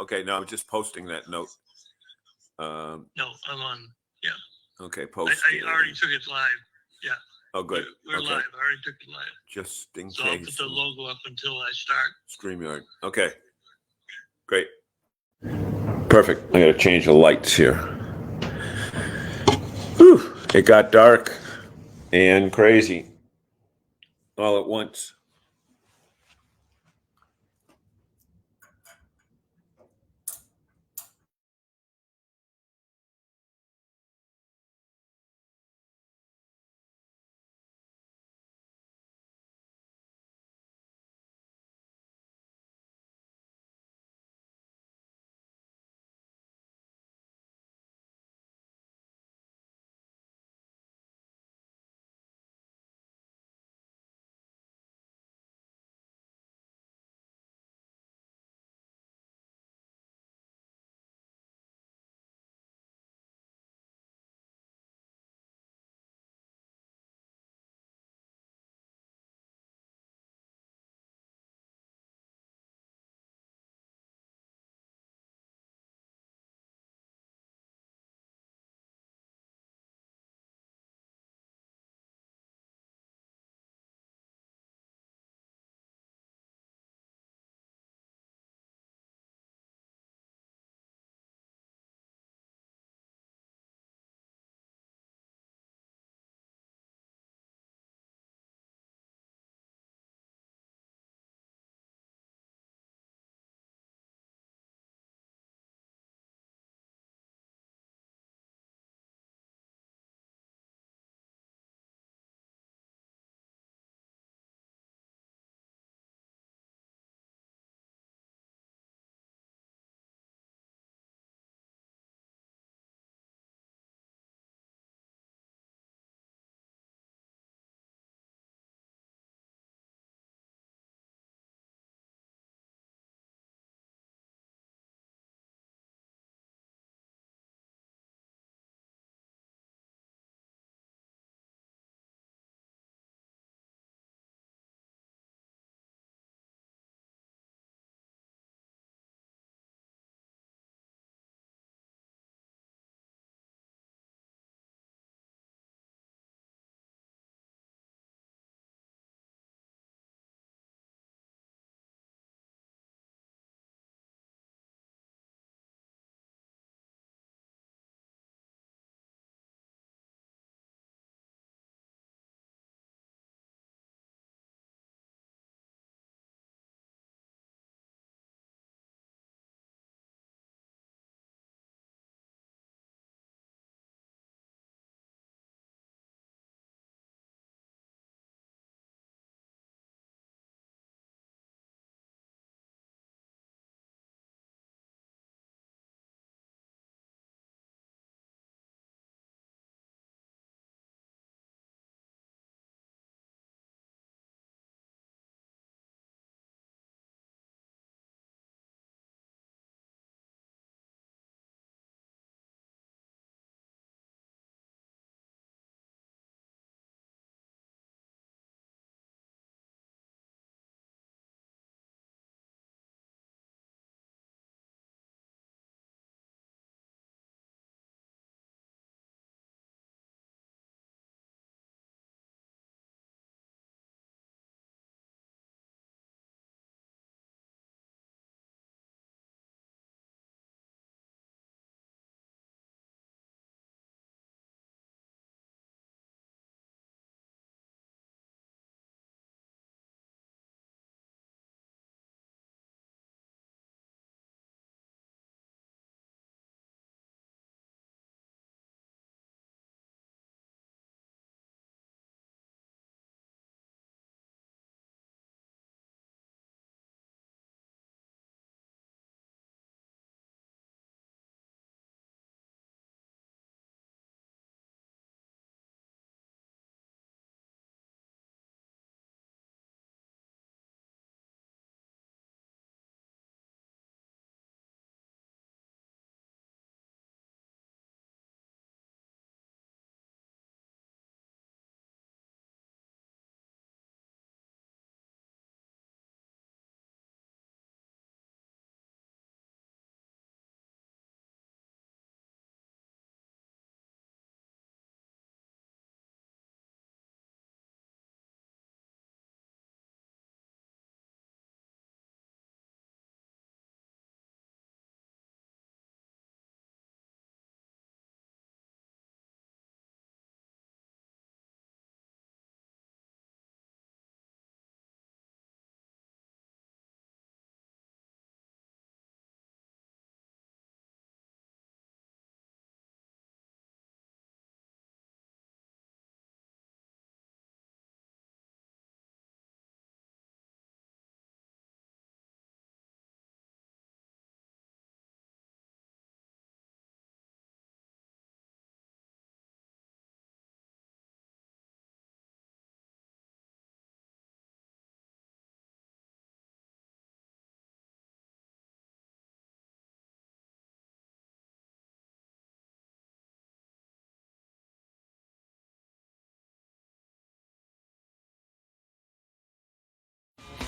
Okay, no, I'm just posting that note. No, I'm on. Yeah. Okay, I post. already took it live. Yeah. Oh, good. We're Okay. live. I already took it live. Just in So I'll case. put the logo up until I start. StreamYard. Okay. Great. Perfect. I gotta change the lights here. Whew. It got dark and crazy all at once.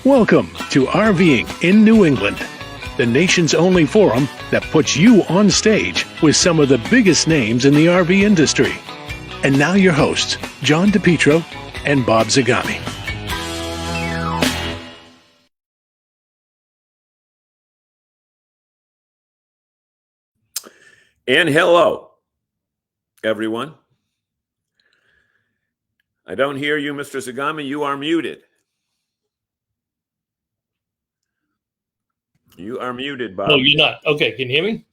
Welcome to RVing in New England, the nation's only forum that puts you on stage with some of the biggest names in the RV industry. And now your hosts, John DePietro and Bob Zagami. And hello, everyone. I don't hear you, Mr. Zagami. You are muted. You are muted, Bob. No, you're not. Okay, can you hear me?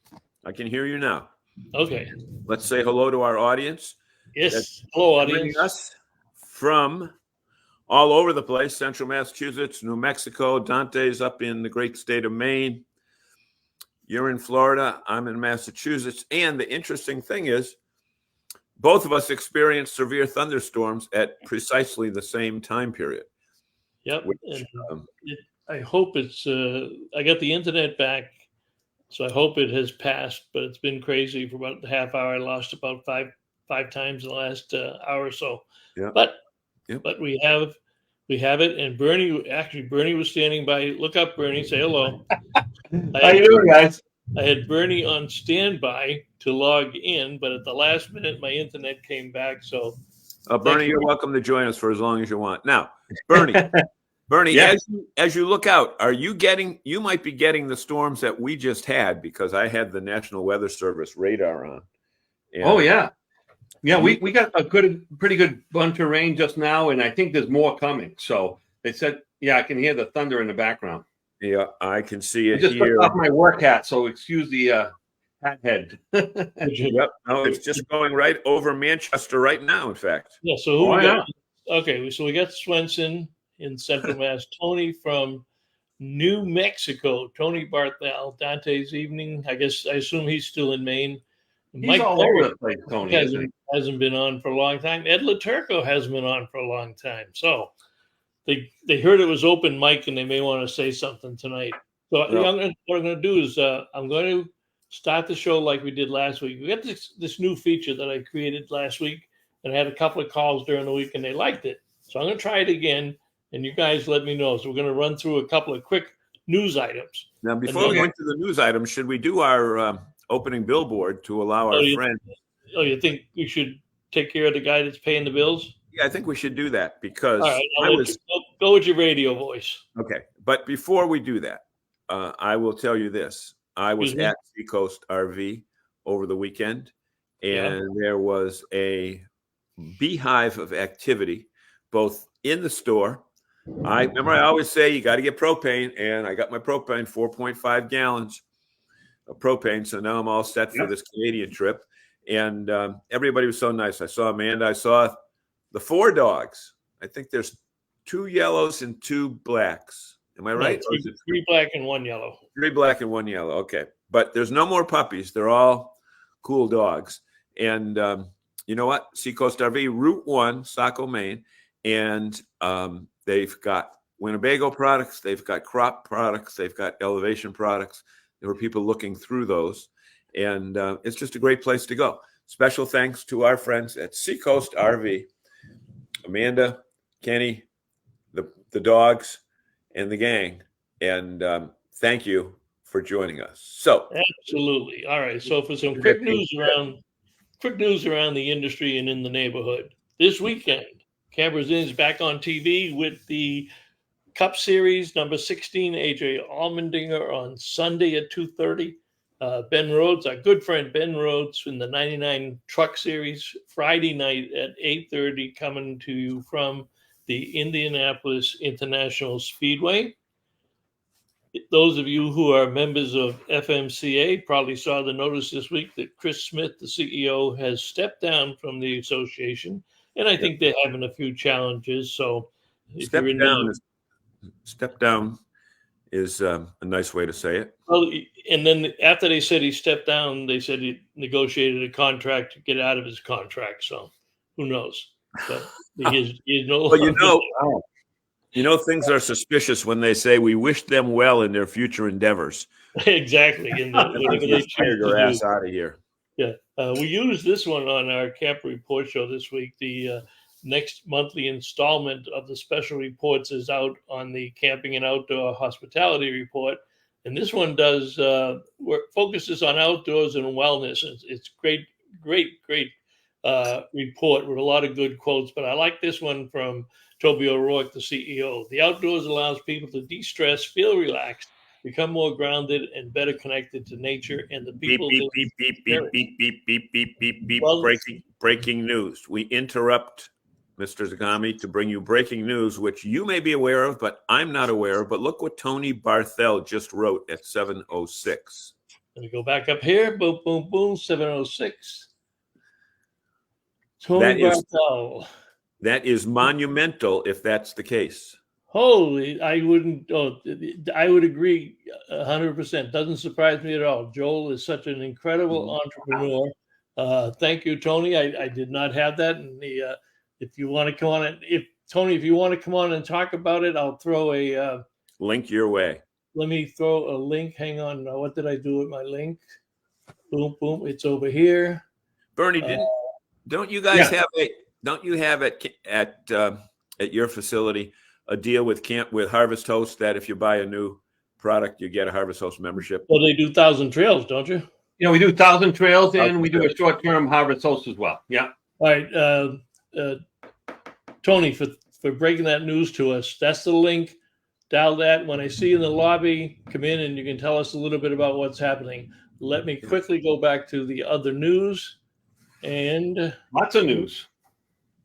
I can hear you now. Okay. Let's say hello to our audience. Yes. Hello, Joining audience. us from all over the place, Central Massachusetts, New Mexico. Dante's up in the great state of Maine. You're in Florida. I'm in Massachusetts. And the interesting thing is, both of us experienced severe thunderstorms at precisely the same time period. Yep. Which, I hope it's, I got the internet back, so I hope it has passed, but it's been crazy for about a half hour. I lost about five times in the last hour or so. Yeah. But we have it. And Bernie was standing by. Look up, Bernie. Say hello. How you doing, guys? I had Bernie on standby to log in, but at the last minute, my internet came back. So, Bernie, you're welcome to join us for as long as you want. Now, Bernie, Yeah. as you look out, you might be getting the storms that we just had, because I had the National Weather Service radar on. And Oh yeah, we got a pretty good bunch of rain just now, and I think there's more coming. So they said, yeah, I can hear the thunder in the background. Yeah, I can see I it just here. took off my work hat, so excuse the hat head. Yep. No, it's just going right over Manchester right now, in fact. yeah. So who Oh, we got? Okay, so we got Swenson in Central Mass, Tony from New Mexico, Tony Barthel, Dante's evening. I assume he's still in Maine. He's Mike all Perry over the place, Tony. Isn't hasn't been on for a long time. Ed Laturco hasn't been on for a long time. So they heard it was open mic, and they may want to say something tonight. So what I'm going to do is I'm going to start the show like we did last week. We got this new feature that I created last week, and I had a couple of calls during the week, and they liked it. So I'm going to try it again, and you guys let me know. So we're going to run through a couple of quick news items. Now, before we go into the news items, should we do our opening billboard to allow our friend? Oh, you think we should take care of the guy that's paying the bills? Yeah, I think we should do that, because all right, go with your radio voice. Okay, but before we do that, I will tell you this. I was at Seacoast RV over the weekend, and there was a beehive of activity, both in the store. I always say you got to get propane, and I got my propane, 4.5 gallons of propane. So now I'm all set for this Canadian trip. And everybody was so nice. I saw Amanda. I saw the 4 dogs. I think there's 2 yellows and 2 blacks. Am I right? No, 3 black and 1 yellow. 3 black and 1 yellow. Okay. But there's no more puppies. They're all cool dogs. And you know what? Seacoast RV, Route 1, Saco, Maine. And they've got Winnebago products. They've got crop products. They've got elevation products. There were people looking through those. And it's just a great place to go. Special thanks to our friends at Seacoast RV, Amanda, Kenny, the dogs, and the gang. And thank you for joining us. So absolutely. All right. So for some quick news around the industry and in the neighborhood this weekend, Cameras Inn is back on TV with the Cup Series number 16, AJ Allmendinger on Sunday at 2:30. Ben Rhodes, our good friend Ben Rhodes in the 99 Truck Series, Friday night at 8:30, coming to you from the Indianapolis International Speedway. Those of you who are members of FMCA probably saw the notice this week that Chris Smith, the CEO, has stepped down from the association. And I think they're having a few challenges. So step down is a nice way to say it. Well, and then after they said he stepped down, they said he negotiated a contract to get out of his contract. So who knows? But he is no well, things are suspicious when they say we wish them well in their future endeavors. Exactly. And whatever they choose your ass out of here. Yeah. We used this one on our camp report show this week. The next monthly installment of the special reports is out on the camping and outdoor hospitality report. And this one does focuses on outdoors and wellness. It's great report with a lot of good quotes. But I like this one from Toby O'Rourke, the CEO. The outdoors allows people to de-stress, feel relaxed, become more grounded, and better connected to nature and the people. Beep, beep, beep, beep, beep, beep, beep, beep, beep, beep. Well, breaking news. We interrupt Mr. Zagami to bring you breaking news, which you may be aware of, but I'm not aware of. But look what Tony Barthel just wrote at 7:06. Let me go back up here. Boom, boom, boom. 7:06. Tony Barthel. That is monumental if that's the case. Holy, I would agree 100%. Doesn't surprise me at all. Joel is such an incredible entrepreneur. Thank you, Tony. I did not have that. And if you want to come on, if you want to come on and talk about it, I'll throw a link your way. Let me throw a link. Hang on. What did I do with my link? Boom, boom. It's over here. Bernie, don't you guys have at your facility a deal with Harvest Host that if you buy a new product, you get a Harvest Host membership? Well, they do 1,000 Trails, don't you? You know, we do 1,000 Trails, and we do a short-term Harvest Host as well. Yeah. All right, Tony, for breaking that news to us. That's the link. Dial that. When I see you in the lobby, come in and you can tell us a little bit about what's happening. Let me quickly go back to the other news, and lots of news.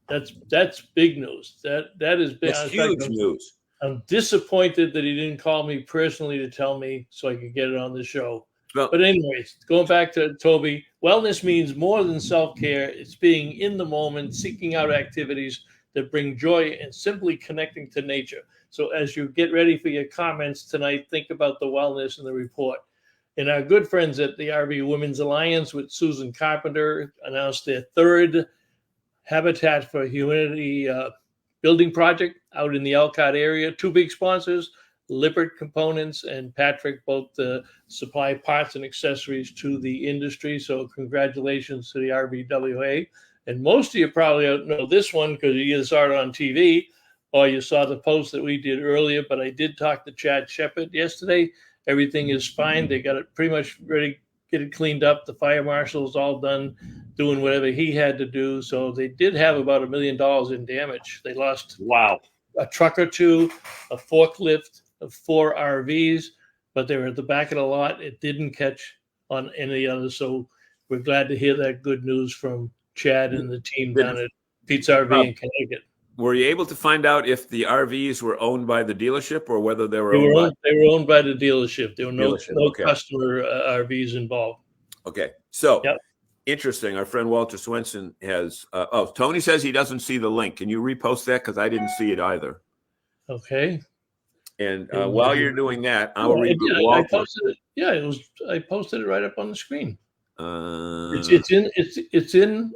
That's big news. That is big. That's huge news. I'm disappointed that he didn't call me personally to tell me so I could get it on the show. Well, but anyways, going back to Toby, wellness means more than self-care. It's being in the moment, seeking out activities that bring joy, and simply connecting to nature. So as you get ready for your comments tonight, think about the wellness in the report. And our good friends at the RV Women's Alliance with Susan Carpenter announced their third Habitat for Humanity building project out in the Elkhart area. Two big sponsors, Lippert Components and Patrick, both supply parts and accessories to the industry. So congratulations to the RVWA. And most of you probably don't know this one because you either saw it on TV or you saw the post that we did earlier. But I did talk to Chad Shepard yesterday. Everything is fine. They got it pretty much ready, get it cleaned up. The fire marshal's all done doing whatever he had to do. So they did have about $1 million in damage. They lost a truck or two, a forklift, 4 RVs, but they were at the back of the lot. It didn't catch on any other. So we're glad to hear that good news from Chad and the team down at Pete's RV in Connecticut. Were you able to find out if the RVs were owned by the dealership or whether they were owned by the dealership? There were no okay. customer RVs involved. Okay. So interesting. Our friend Walter Swenson has Tony says he doesn't see the link. Can you repost that? Because I didn't see it either. Okay. And while you're doing that, I'll read Walter. I posted it. I posted it right up on the screen. It's in.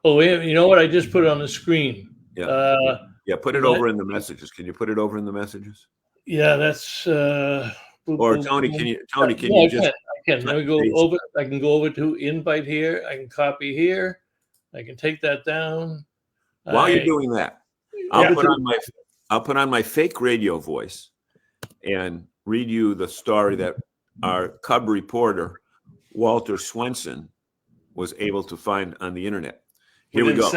Oh, you know what? I just put it on the screen. Yeah. Put it over in the messages. Can you put it over in the messages? Yeah, that's. Or Tony, can you? Tony, can you just? I can. Let me go over. I can go over to invite here. I can copy here. I can take that down. While you're doing that, I'll put on my fake radio voice and read you the story that our Cub reporter Walter Swenson was able to find on the internet. Here we go.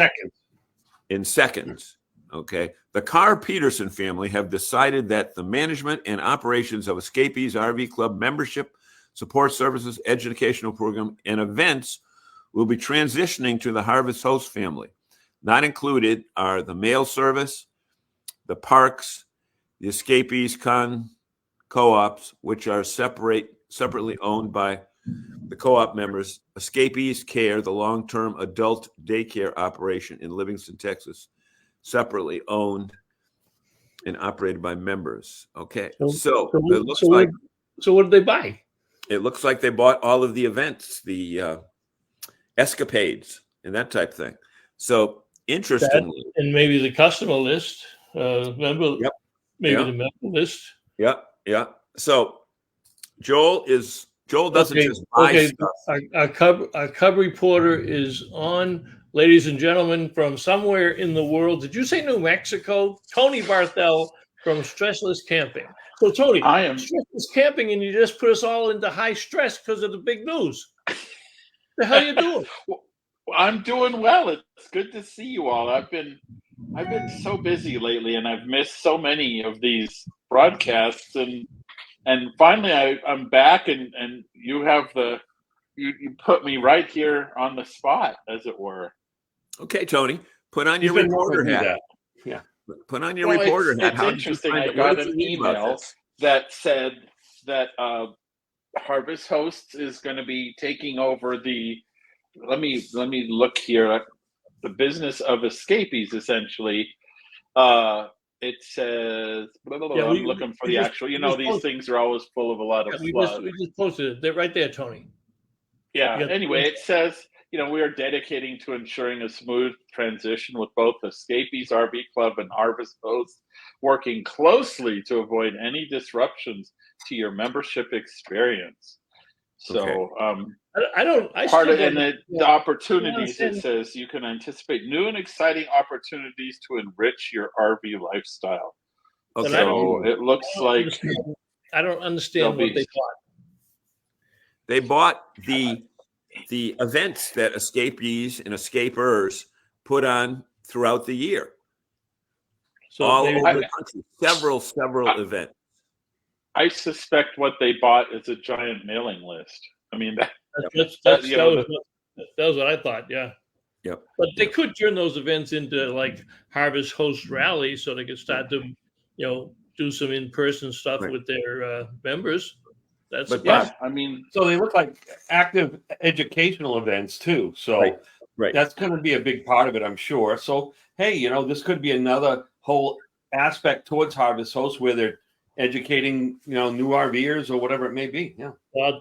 In seconds. Okay. The Carr-Peterson family have decided that the management and operations of Escapees RV Club membership, support services, educational program, and events will be transitioning to the Harvest Host family. Not included are the mail service, the parks, the Escapees co-ops, which are separately owned by the co-op members, Escapees Care, the long-term adult daycare operation in Livingston, Texas, separately owned and operated by members. Okay, so it looks like. So what did they buy? It looks like they bought all of the events, the escapades, and that type of thing. So interestingly, and maybe the customer list, the member list. Yeah. So Joel doesn't just buy stuff. Our Cub reporter is on ladies and gentlemen, from somewhere in the world. Did you say New Mexico? Tony Barthel from Stressless Camping. So, Tony, I am Stressless Camping, and you just put us all into high stress because of the big news. The hell you doing? Well, I'm doing well. It's good to see you all. I've been so busy lately, and I've missed so many of these broadcasts. And finally, I'm back, and you have you put me right here on the spot, as it were. Okay, Tony, put on He's your been reporter wanting to do hat. that. Yeah. Put on your Well, reporter hat. it's How did you interesting. find I it? got What did an you read about email this? that said that Harvest Hosts is going to be taking over the. Let me look here. The business of escapees, essentially. It says. Yeah, I'm looking for the actual. These things are always full of a lot of fluff. We just posted it. They're right there, Tony. Yeah. Anyway, it says, we are dedicating to ensuring a smooth transition with both Escapees RV Club and Harvest Hosts, working closely to avoid any disruptions to your membership experience. So, Okay. the opportunities, it says you can anticipate new and exciting opportunities to enrich your RV lifestyle. Okay. So it looks like I don't understand what they bought. They bought the events that escapees and escapers put on throughout the year. So all over the country, several events. I suspect what they bought is a giant mailing list. I mean, that was what I thought. Yeah. Yep. But they could turn those events into like Harvest Host rallies, so they could start to, do some in-person stuff with their members. So they look like active educational events too. So that's going to be a big part of it, I'm sure. So, hey, this could be another whole aspect towards Harvest Host where they're educating, new RVers or whatever it may be. Yeah. Well,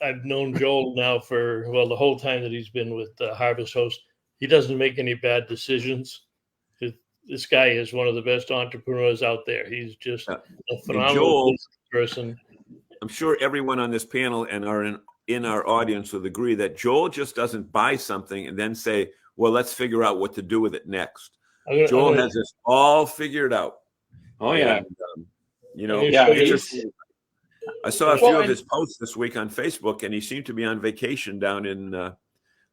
I've known Joel now for, the whole time that he's been with Harvest Host. He doesn't make any bad decisions. This guy is one of the best entrepreneurs out there. He's just a phenomenal person. I'm sure everyone on this panel and are in our audience will agree that Joel just doesn't buy something and then say, well, let's figure out what to do with it next. Joel has this all figured out. Oh, yeah. And, I saw a few of his posts this week on Facebook, and he seemed to be on vacation down in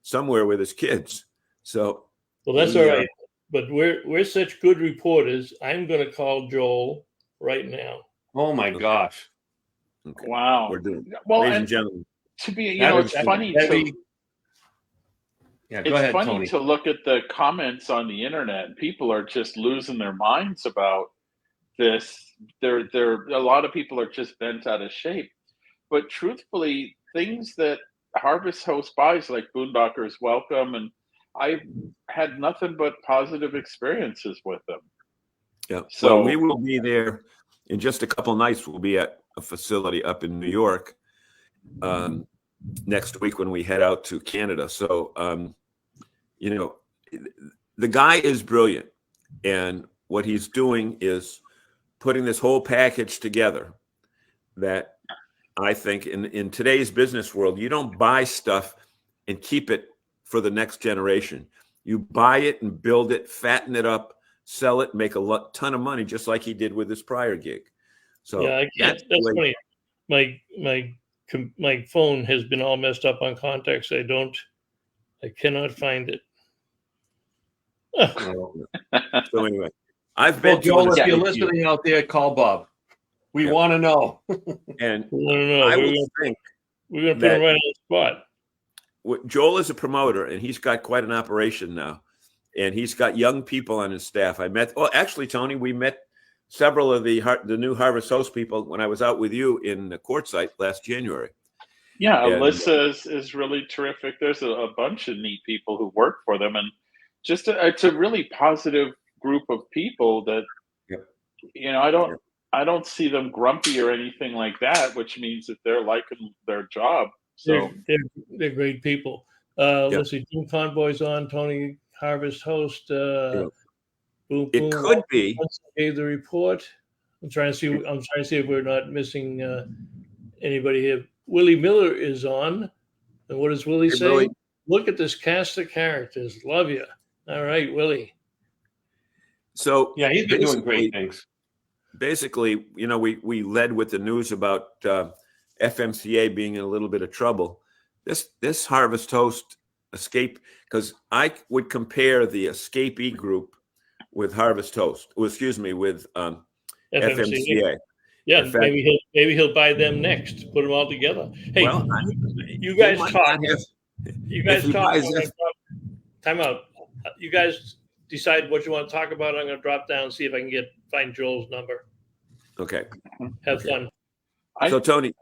somewhere with his kids. So, that's all right. But we're such good reporters. I'm going to call Joel right now. Oh my gosh! Okay. Wow. We're doing ladies and gentlemen. To be, it's funny. It's funny to look at the comments on the internet. People are just losing their minds about this. A lot of people are just bent out of shape. But truthfully, things that Harvest Host buys, like Boondockers Welcome, and I've had nothing but positive experiences with them. Yeah. So we will be there in just a couple nights. We'll be at a facility up in New York next week when we head out to Canada. So, the guy is brilliant, and what he's doing is putting this whole package together that I think in today's business world, you don't buy stuff and keep it for the next generation. You buy it and build it, fatten it up, sell it, make a ton of money, just like he did with his prior gig. So that's funny. My phone has been all messed up on contacts. I cannot find it. So anyway, I've been Joel, if you're listening out there, call Bob. We want to know. And I would think we're going to put him right on the spot. Joel is a promoter, and he's got quite an operation now, and he's got young people on his staff. Actually, Tony, we met several of the new Harvest Host people when I was out with you in the Quartzsite last January. Yeah, and Alyssa is really terrific. There's a bunch of neat people who work for them, and just it's a really positive group of people that I don't see them grumpy or anything like that, which means that they're liking their job. So they're great people. Let's see, Jim Convoy's on, Tony Harvest Host. Boom, it could be. Gave the report. I'm trying to see if we're not missing anybody here. Willie Miller is on, and what does Willie say? Look at this cast of characters. Love you. All right, Willie. So yeah, he's been doing great things. Basically, we led with the news about FMCA being in a little bit of trouble. This Harvest Toast escape, because I would compare the escapee group with Harvest Toast. Well, excuse me, with FMCA. Yeah, fact, maybe he'll buy them next. Put them all together. Hey, well, you guys talk. You guys talk. Time out. You guys decide what you want to talk about. I'm going to drop down and see if I can find Joel's number. Okay. Have fun. So Tony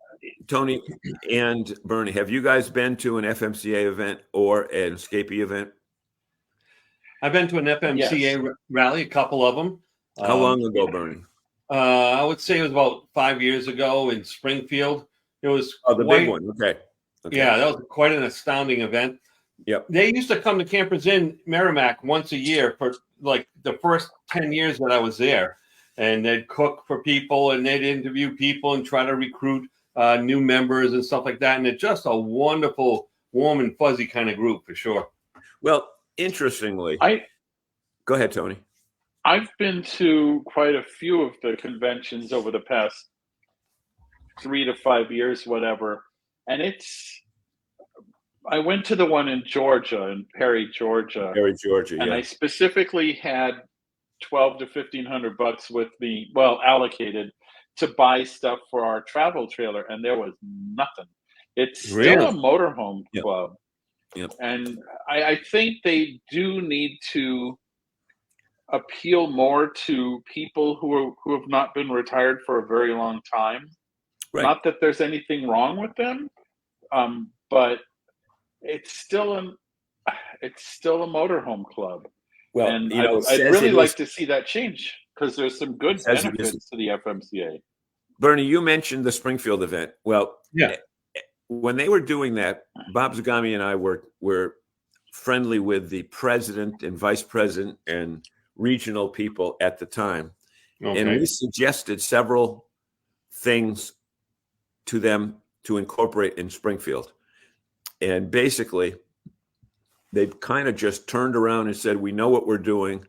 and Bernie, have you guys been to an FMCA event or an escapee event? I've been to an FMCA rally, a couple of them. How long ago, Bernie? I would say it was about 5 years ago in Springfield. It was the big one. Okay. Yeah, that was quite an astounding event. Yep. They used to come to Campers Inn Merrimack once a year for like the first 10 years that I was there. And they'd cook for people and they'd interview people and try to recruit new members and stuff like that. And it's just a wonderful, warm and fuzzy kind of group for sure. Well, interestingly, go ahead, Tony. I've been to quite a few of the conventions over the past 3 to 5 years, whatever. And I went to the one in Georgia, in Perry, Georgia. And I specifically had $1,200 to $1,500 with me, allocated to buy stuff for our travel trailer, and there was nothing. It's still a motorhome club. Yep. And I think they do need to appeal more to people who have not been retired for a very long time. Right. Not that there's anything wrong with them, but it's still a motorhome club. Well, and I'd really like to see that change because there's some good benefits to the FMCA. Bernie, you mentioned the Springfield event. Well, when they were doing that, Bob Zagami and I were friendly with the president and vice president and regional people at the time. Okay. And we suggested several things to them to incorporate in Springfield. And basically, they kind of just turned around and said, we know what we're doing.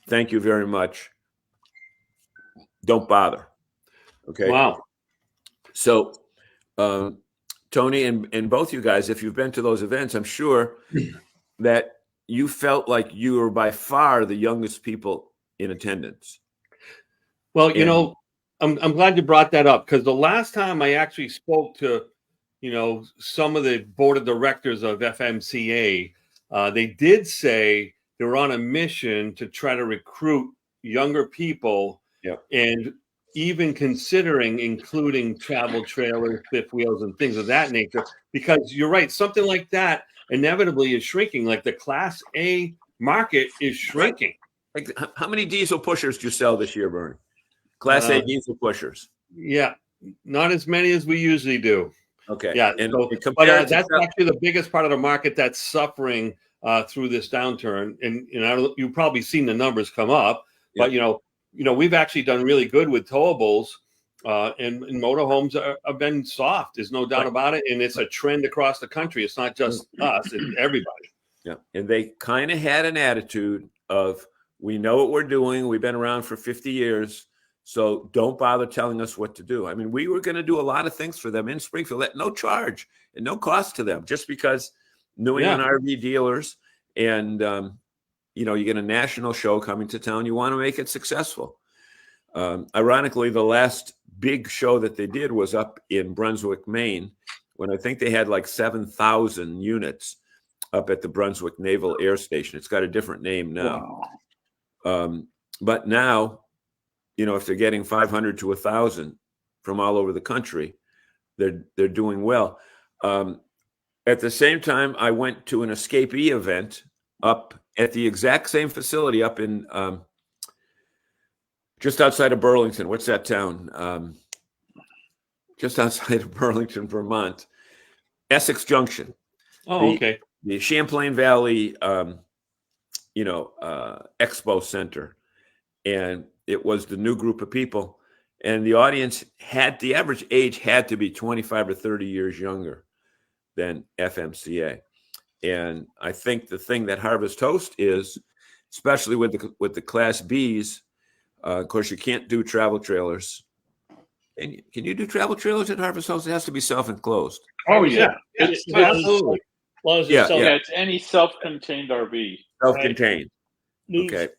Thank you very much. Don't bother. Okay. Wow. So, Tony and both you guys, if you've been to those events, I'm sure that you felt like you were by far the youngest people in attendance. Well, I'm glad you brought that up because the last time I actually spoke to, some of the board of directors of FMCA, they did say they were on a mission to try to recruit younger people and even considering including travel trailers, fifth wheels, and things of that nature. Because you're right, something like that inevitably is shrinking. Like the Class A market is shrinking. Like how many diesel pushers do you sell this year, Bernie? Class A diesel pushers. Yeah, not as many as we usually do. Okay. Yeah, and that's actually the biggest part of the market that's suffering through this downturn. And you've probably seen the numbers come up, but we've actually done really good with towables, and motorhomes have been soft. There's no doubt about it, and it's a trend across the country. It's not just us; it's everybody. Yeah, and they kind of had an attitude of, we know what we're doing. We've been around for 50 years. So don't bother telling us what to do. I mean, we were going to do a lot of things for them in Springfield at no charge and no cost to them, just because New England RV dealers and, you get a national show coming to town. You want to make it successful. Ironically, the last big show that they did was up in Brunswick, Maine, when I think they had like 7,000 units up at the Brunswick Naval Air Station. It's got a different name now. Wow. But now, if they're getting 500 to 1,000 from all over the country, they're doing well. At the same time, I went to an escapee event up at the exact same facility up in just outside of Burlington. What's that town? Just outside of Burlington, Vermont. Essex Junction. Oh, okay. The Champlain Valley, Expo Center. And it was the new group of people, and the audience the average age had to be 25 or 30 years younger than FMCA. And I think the thing that Harvest hosts is, especially with the Class Bs, of course, you can't do travel trailers. And can you do travel trailers at Harvest Host? It has to be self-enclosed. Oh yeah, absolutely. As long as it's it's any self-contained RV. Self-contained. Right.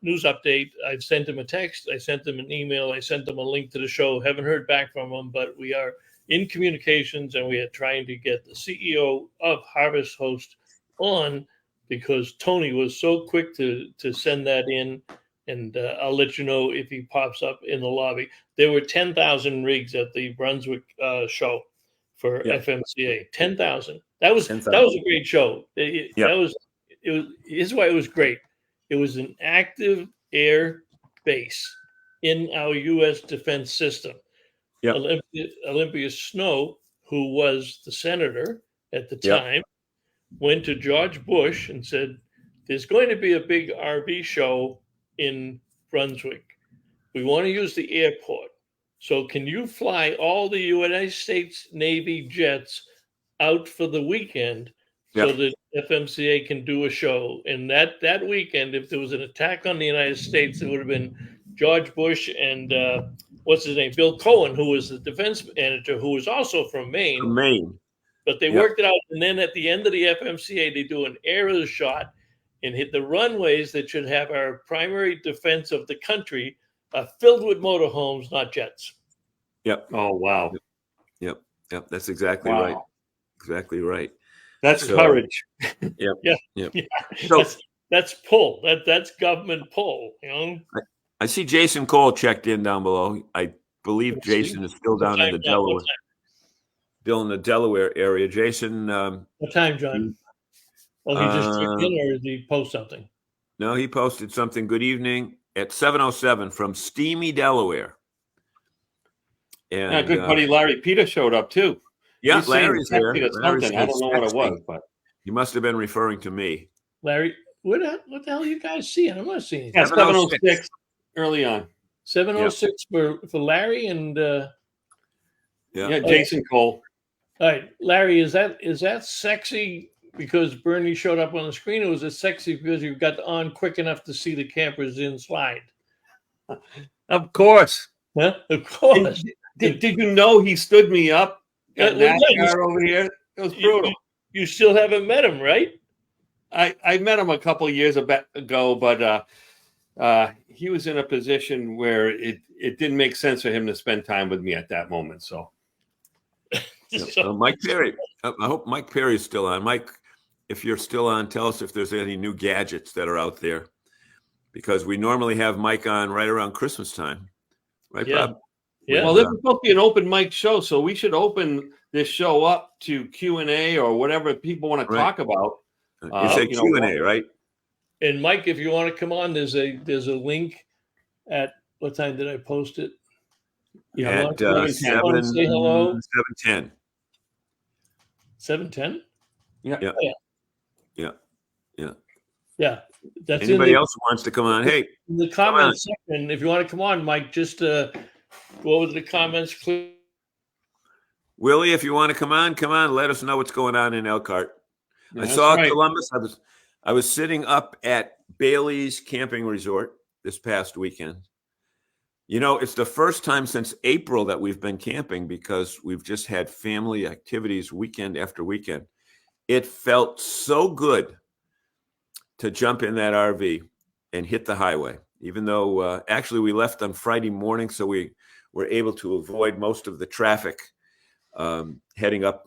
News update. I've sent him a text. I sent him an email. I sent him a link to the show. Haven't heard back from him, but we are in communications, and we are trying to get the CEO of Harvest Host on, because Tony was so quick to send that in. And I'll let you know if he pops up in the lobby. There were 10,000 rigs at the Brunswick show for FMCA. 10,000. That was a great show. Here's why it was great. It was an active air base in our U.S. defense system. Yep. Olympia Snowe, who was the senator at the time, went to George Bush and said, "There's going to be a big RV show in Brunswick. We want to use the airport. So can you fly all the United States Navy jets out for the weekend so that FMCA can do a show?" And that weekend, if there was an attack on the United States, it would have been George Bush and what's his name, Bill Cohen, who was the defense manager, who was also from Maine. But they worked it out. And then at the end of the FMCA, they do an aerial shot and hit the runways that should have our primary defense of the country filled with motorhomes, not jets. Yep. Oh, wow. Yep. That's exactly right. Exactly right. That's courage. Yep. Yeah. So that's pull. That's government pull. You know. I see Jason Cole checked in down below. I believe Jason is still down in the Delaware. Still in the Delaware area. Jason. What time, John? Oh, he just checked in, or did he post something? No, he posted something. Good evening at 7:07 from Steamy, Delaware. And good buddy Larry Peter showed up too. Yeah, Larry's there. I don't know what it was, but he must have been referring to me. Larry, what the hell are you guys seeing? I'm not seeing. Yeah, 7:06 early on. 7:06 for Larry and Jason Cole. All right, Larry, is that sexy because Bernie showed up on the screen, or was it sexy because you got on quick enough to see the campers in slide? Of course. Huh? Of course. Did you know he stood me up at NASCAR over here? It was brutal. You still haven't met him, right? I met him a couple of years ago, but he was in a position where it didn't make sense for him to spend time with me at that moment. So, Mike Perry. I hope Mike Perry is still on. Mike, if you're still on, tell us if there's any new gadgets that are out there, because we normally have Mike on right around Christmas time, right, Bob? Yeah. Well, this is supposed to be an open mic show, so we should open this show up to Q&A or whatever people want to talk about. You say Q&A, right? And Mike, if you want to come on, there's a link at what time did I post it? At 7:10. 7:10? Yeah. That's anybody else who wants to come on? Hey, in the comments section, if you want to come on, Mike, just go over the comments. Willie, if you want to come on. Let us know what's going on in Elkhart. Yeah, I saw Columbus. I was sitting up at Bailey's Camping Resort this past weekend. You know, it's the first time since April that we've been camping because we've just had family activities weekend after weekend. It felt so good to jump in that RV and hit the highway, even though actually we left on Friday morning, so we were able to avoid most of the traffic heading up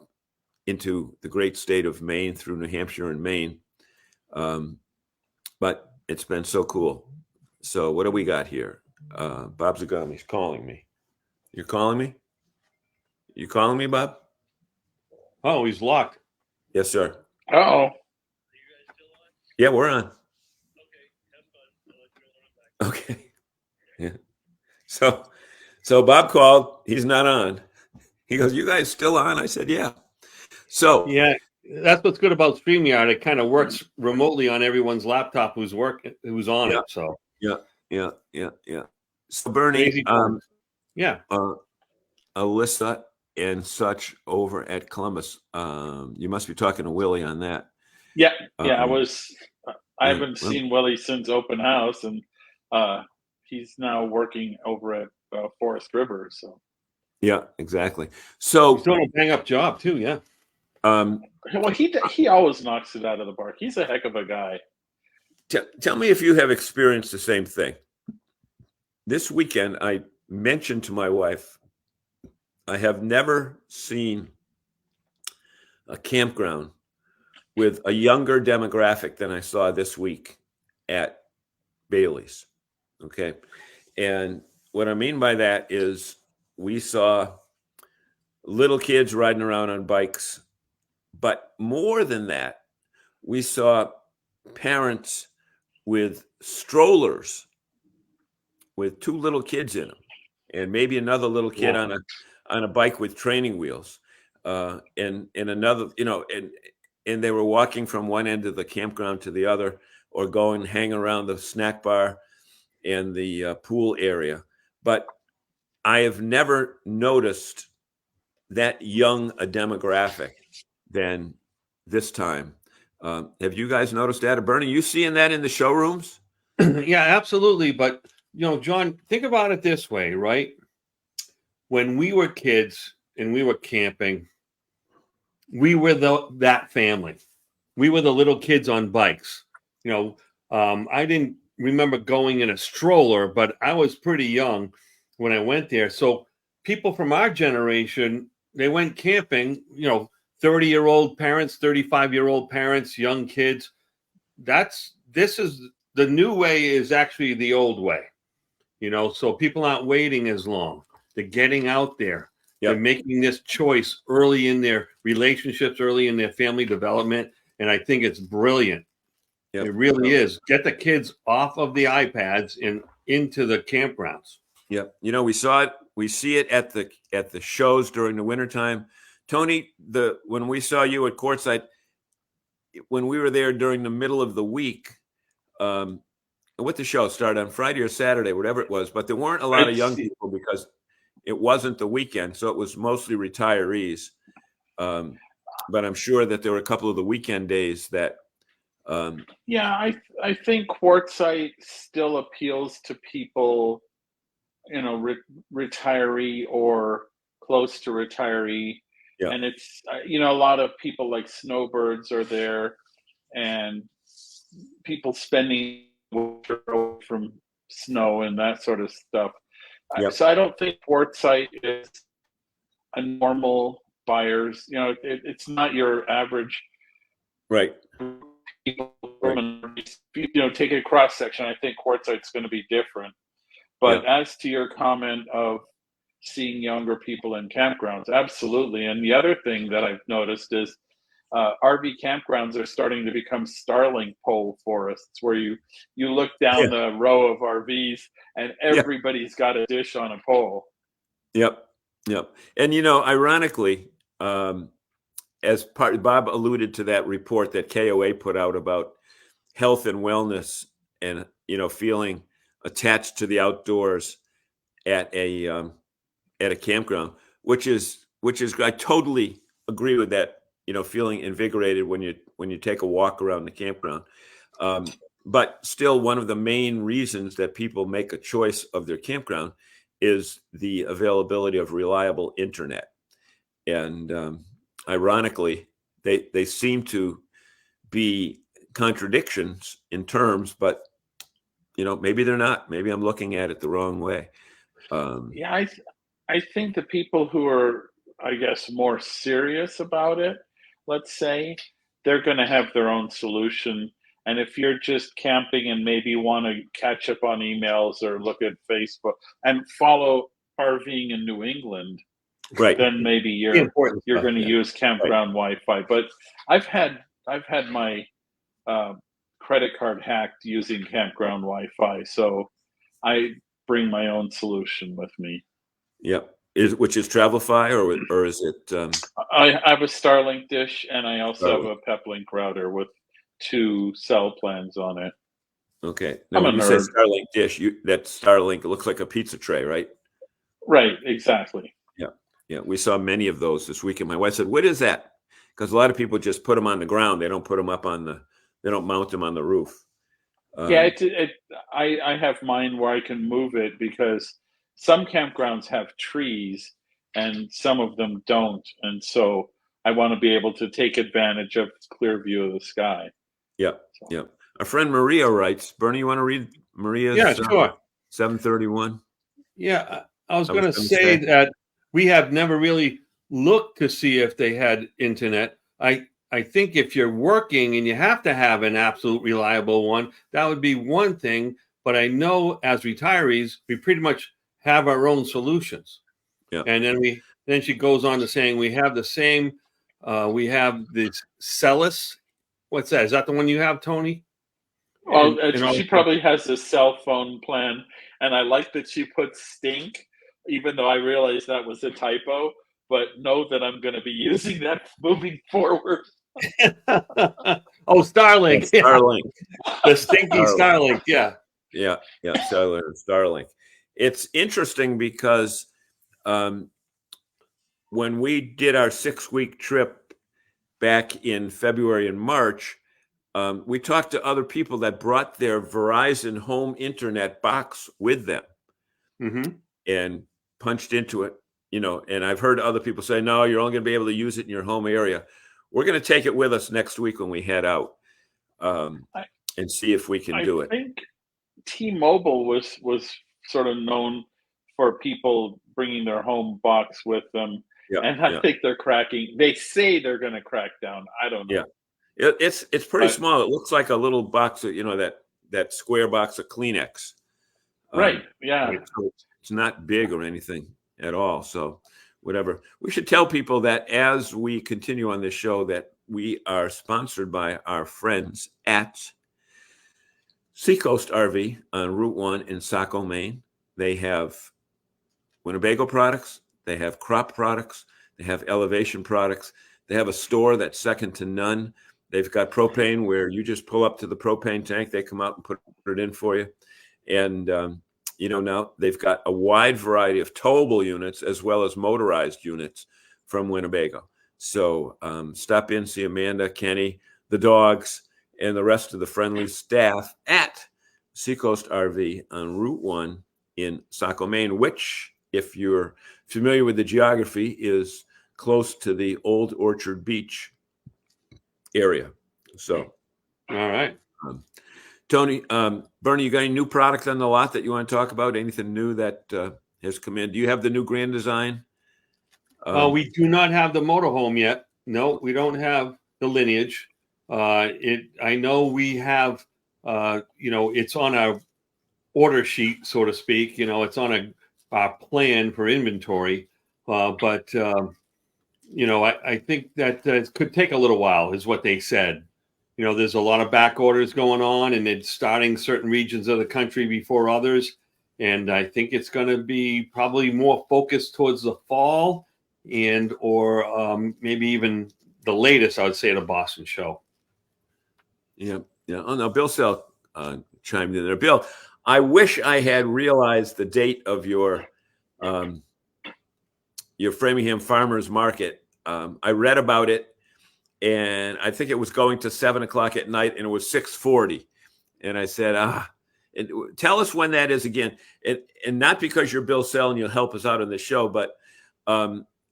into the great state of Maine through New Hampshire and Maine. But it's been so cool. So what do we got here? Bob Zagami's calling me. You're calling me? You calling me, Bob? Oh, he's locked. Yes, sir. Uh-oh. Yeah, we're on. Okay. Yeah. So Bob called. He's not on. He goes, "You guys still on?" I said, "Yeah." So yeah, that's what's good about StreamYard. It kind of works remotely on everyone's laptop who's on it. So yeah. So Bernie, Alyssa and such over at Columbus. You must be talking to Willie on that. Yeah, yeah. I haven't well, seen Willie since open house, and he's now working over at Forest River. So yeah, exactly. He's So, doing a bang up job too. Yeah. well, he always knocks it out of the park. He's a heck of a guy. tell me if you have experienced the same thing. This weekend, I mentioned to my wife, I have never seen a campground with a younger demographic than I saw this week at Bailey's. Okay. And what I mean by that is we saw little kids riding around on bikes, but more than that, we saw parents with strollers with two little kids in them, and maybe another little kid on a bike with training wheels, and another, and they were walking from one end of the campground to the other, or going hang around the snack bar and the pool area. But I have never noticed that young a demographic than this time. Have you guys noticed that? Bernie, you seeing that in the showrooms? Yeah, absolutely. But, John, think about it this way, right? When we were kids and we were camping, we were that family. We were the little kids on bikes. I didn't remember going in a stroller, but I was pretty young when I went there. So people from our generation, they went camping, 30-year-old parents, 35-year-old parents, young kids. This is the new way is actually the old way, so people aren't waiting as long. They're getting out there. Yep. They're making this choice early in their relationships, early in their family development. And I think it's brilliant. Yep. It really is. Get the kids off of the iPads and into the campgrounds. Yep. We see it at the shows during the wintertime. Tony, when we saw you at Courtside, when we were there during the middle of the week, what the show started on Friday or Saturday, whatever it was, but there weren't a lot of young people because it wasn't the weekend, so it was mostly retirees. But I'm sure that there were a couple of the weekend days that. I think Quartzsite still appeals to people, retiree or close to retiree. Yeah. And it's, a lot of people like snowbirds are there, and people spending from snow and that sort of stuff. Yep. So I don't think Quartzsite is a normal buyer's, it's not your average. Right. People, take a cross section. I think Quartzsite's going to be different. But as to your comment of seeing younger people in campgrounds, absolutely. And the other thing that I've noticed is RV campgrounds are starting to become Starlink pole forests, where you look down the row of RVs and everybody's got a dish on a pole. Yep. And ironically, as Bob alluded to that report that KOA put out about health and wellness, and feeling attached to the outdoors at a campground, which is I totally agree with that. Feeling invigorated when you take a walk around the campground. But still, one of the main reasons that people make a choice of their campground is the availability of reliable internet. And ironically, they seem to be contradictions in terms, but maybe they're not. Maybe I'm looking at it the wrong way. I think the people who are, I guess, more serious about it, let's say, they're going to have their own solution. And if you're just camping and maybe want to catch up on emails or look at Facebook and follow RVing in New England, right, then maybe you're going to use campground Wi-Fi. But I've had my credit card hacked using campground Wi-Fi, so I bring my own solution with me. Yep. Which is Travelify, or is it? I have a Starlink dish, and I also have a Peplink router with 2 cell plans on it. Okay. Now, when you say Starlink dish, that Starlink, it looks like a pizza tray, right? Right. Exactly. Yeah. We saw many of those this weekend. My wife said, "What is that?" because a lot of people just put them on the ground. They don't put them up on they don't mount them on the roof. Yeah, I have mine where I can move it because some campgrounds have trees and some of them don't. And so I want to be able to take advantage of clear view of the sky. Yeah, So. yeah. Our friend Maria writes, Bernie, you want to read Maria's? Yeah, sure. 731. Yeah, I was going to say that we have never really looked to see if they had internet. I think if you're working and you have to have an absolute reliable one, that would be one thing. But I know as retirees, we pretty much have our own solutions. Yeah. And then she goes on to saying we have the same. We have this Celis. What's that? Is that the one you have, Tony? Well, she probably has a cell phone plan, and I like that she put stink, even though I realized that was a typo. But know that I'm going to be using that moving forward. Oh, Starlink. Starlink. The stinky Starlink. Yeah. Yeah. Starlink. It's interesting because when we did our 6-week trip back in February and March, we talked to other people that brought their Verizon home internet box with them and punched into it, and I've heard other people say, no, you're only going to be able to use it in your home area. We're going to take it with us next week when we head out and see if we can do it. I think T-Mobile was sort of known for people bringing their home box with them. Yeah, and I think they say they're going to crack down. I don't know. Yeah. It's pretty small. It looks like a little box of, that square box of Kleenex. Right. Yeah. It's not big or anything at all. So whatever. We should tell people that as we continue on this show that we are sponsored by our friends at Seacoast RV on Route 1 in Saco, Maine. They have Winnebago products. They have crop products. They have elevation products. They have a store that's second to none. They've got propane where you just pull up to the propane tank. They come out and put it in for you. And, now they've got a wide variety of towable units as well as motorized units from Winnebago. So stop in, see Amanda, Kenny, the dogs, and the rest of the friendly staff at Seacoast RV on Route 1 in Saco, Maine, which, if you're familiar with the geography, is close to the Old Orchard Beach area. So, all right. Tony, Bernie, you got any new product on the lot that you want to talk about? Anything new that has come in? Do you have the new Grand Design? We do not have the motorhome yet. No, we don't have the Lineage. I know we have, it's on our order sheet, so to speak. It's on our plan for inventory. But I think that it could take a little while, is what they said. There's a lot of back orders going on, and it's starting certain regions of the country before others. And I think it's going to be probably more focused towards the fall or maybe even the latest, I would say, the Boston show. Yeah. Oh, no, Bill Sell chimed in there. Bill, I wish I had realized the date of your Framingham Farmers Market. I read about it, and I think it was going to 7:00 at night, and it was 6:40. And I said, tell us when that is again. And not because you're Bill Sell and you'll help us out on the show, but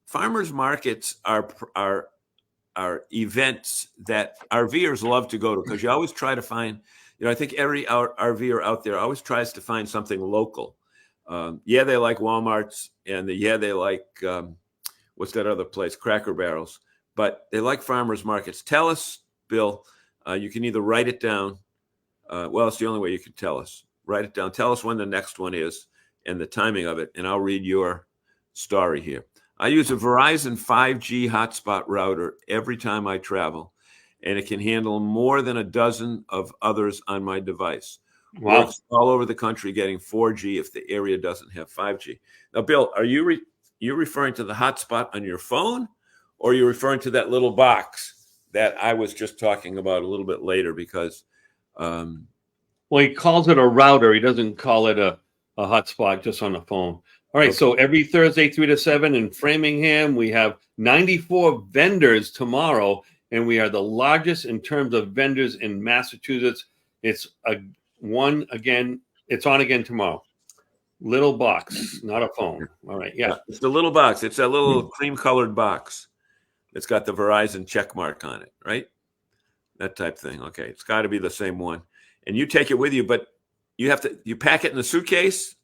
farmers markets are events that RVers love to go to, because you always try to find, I think every RVer out there always tries to find something local. They like Walmarts, and they like, what's that other place? Cracker Barrels. But they like farmers markets. Tell us, Bill, you can either write it down. It's the only way you can tell us. Write it down. Tell us when the next one is and the timing of it, and I'll read your story here. I use a Verizon 5G hotspot router every time I travel, and it can handle more than a dozen of others on my device. Wow. Works all over the country getting 4G if the area doesn't have 5G. Now, Bill, are you referring to the hotspot on your phone, or are you referring to that little box that I was just talking about a little bit later? Because he calls it a router. He doesn't call it a hotspot just on the phone. All right, so every Thursday, 3 to 7 in Framingham, we have 94 vendors tomorrow, and we are the largest in terms of vendors in Massachusetts. It's on again tomorrow. Little box, not a phone. All right, yeah. It's the little box. It's that little cream-colored box. It's got the Verizon check mark on it, right? That type thing. Okay, it's got to be the same one. And you take it with you, but you pack it in the suitcase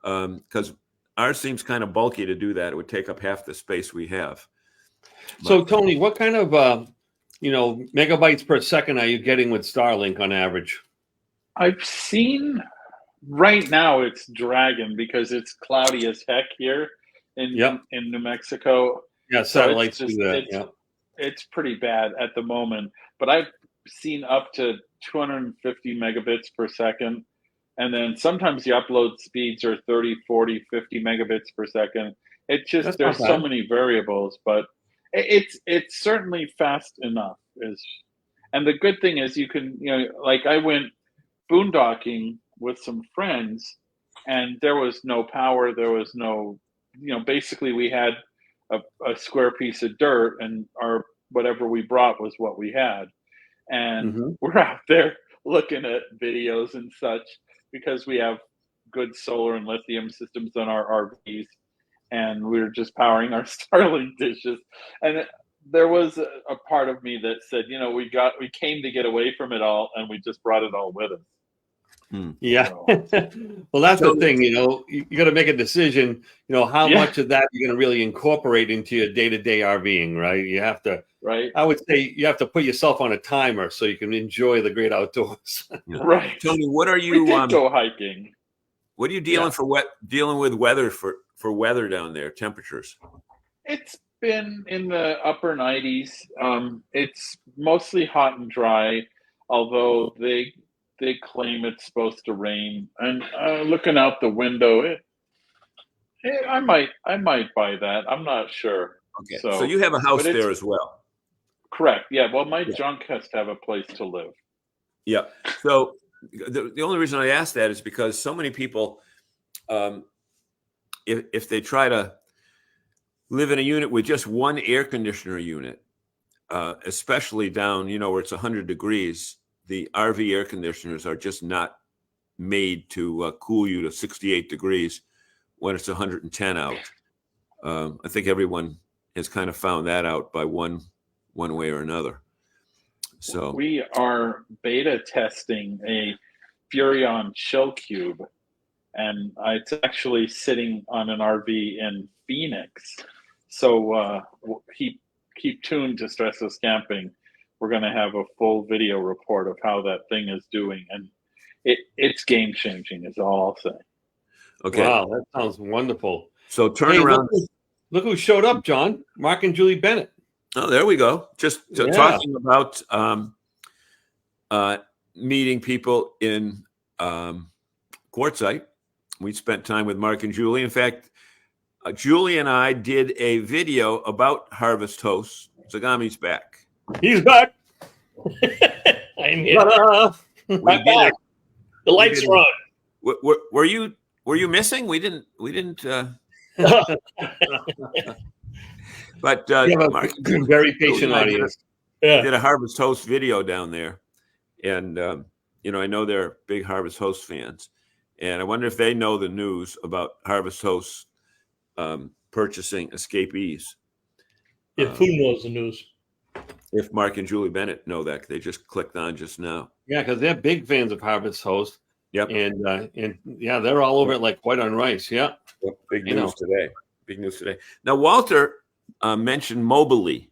because ours seems kind of bulky to do that. It would take up half the space we have. So, Tony, what kind of megabytes per second are you getting with Starlink on average? I've seen right now it's dragging because it's cloudy as heck here in New Mexico. Yeah, satellites do that. It's pretty bad at the moment, but I've seen up to 250 megabits per second. And then sometimes the upload speeds are 30, 40, 50 megabits per second. It's just, there's so many variables, but it's certainly fast enough. And the good thing is you can, like I went boondocking with some friends and there was no power. There was no, basically we had a square piece of dirt and whatever we brought was what we had. And we're out there looking at videos and such because we have good solar and lithium systems on our RVs, and we were just powering our Starlink dishes. And there was a part of me that said, we came to get away from it all, and we just brought it all with us. Yeah. Well, that's the thing, you got to make a decision, how much of that you're going to really incorporate into your day-to-day RVing, right? You have to, I would say you have to put yourself on a timer so you can enjoy the great outdoors. Right. Tony, what are you go hiking? What are you dealing with weather for weather down there, temperatures? It's been in the upper 90s. It's mostly hot and dry, although they claim it's supposed to rain. And looking out the window, I might buy that. I'm not sure. Okay. So you have a house there as well. Correct. Yeah. Well, my junk has to have a place to live. Yeah. So the only reason I ask that is because so many people, if they try to live in a unit with just one air conditioner unit, especially down, where it's 100 degrees, the RV air conditioners are just not made to cool you to 68 degrees when it's 110 out. I think everyone has kind of found that out by one way or another. So we are beta testing a Furrion chill cube, and it's actually sitting on an RV in Phoenix. So keep tuned to Stressless Camping. We're going to have a full video report of how that thing is doing, and it's game changing. Is all I'll say. Okay. Wow, that sounds wonderful. So turn around. Look who showed up, John. Mark and Julie Bennett. Oh, there we go. Just talking about meeting people in Quartzsite. We spent time with Mark and Julie. In fact, Julie and I did a video about Harvest Hosts. Zagami's back. He's back. I'm here. I'm back. The lights are on. Were you missing? We didn't. But Mark, very patient audience. Did a Harvest Host video down there, and I know they're big Harvest Host fans, and I wonder if they know the news about Harvest Hosts purchasing escapees. If who knows the news? If Mark and Julie Bennett know that, they just clicked on just now. Yeah, because they're big fans of Harvest Host. Yep. And they're all over it like white on rice. Yeah. Yep. Big news today. Big news today. Now, Walter mentioned Mobily.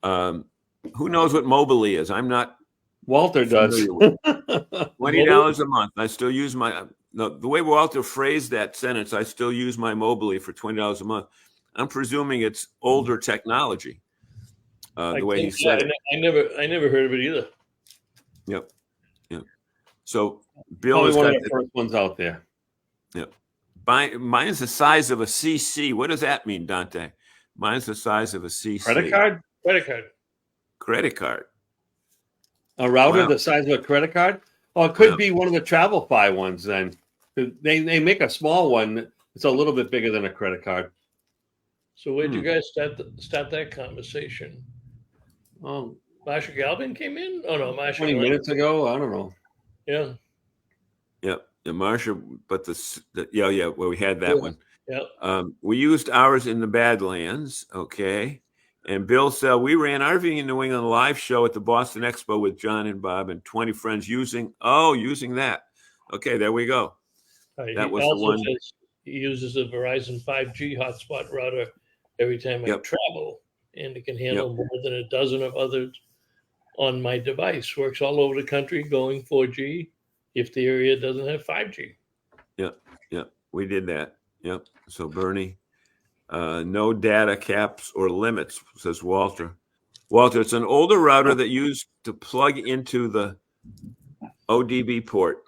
Who knows what Mobily is? I'm not. Walter does. $20 a month. I still use the way Walter phrased that sentence, I still use my Mobily for $20 a month. I'm presuming it's older technology. The way he said it. I never heard of it either. Yep. So Bill is one got of the first ones out there. Yep. Mine's the size of a CC. What does that mean, Dante? Mine's the size of a CC. Credit card. Credit card. A router the size of a credit card? Well, it could be one of the TravelFi ones then. They make a small one It's a little bit bigger than a credit card. So where'd you guys start that conversation? Oh, Marsha Galvin came in? Oh no, Marsha 20 minutes ago. I don't know. Yeah. Yep. Yeah, Marsha, but well, we had that one. Yeah. We used ours in the Badlands. Okay. And Bill said, we ran RVing in New England live show at the Boston Expo with John and Bob and 20 friends using that. Okay, there we go. That was the one. Says he uses a Verizon 5G hotspot router every time I travel, and it can handle more than a dozen of others on my device. Works all over the country going 4G if the area doesn't have 5G. Yeah, we did that. Yep. So Bernie, no data caps or limits, says Walter. Walter, it's an older router that used to plug into the ODB port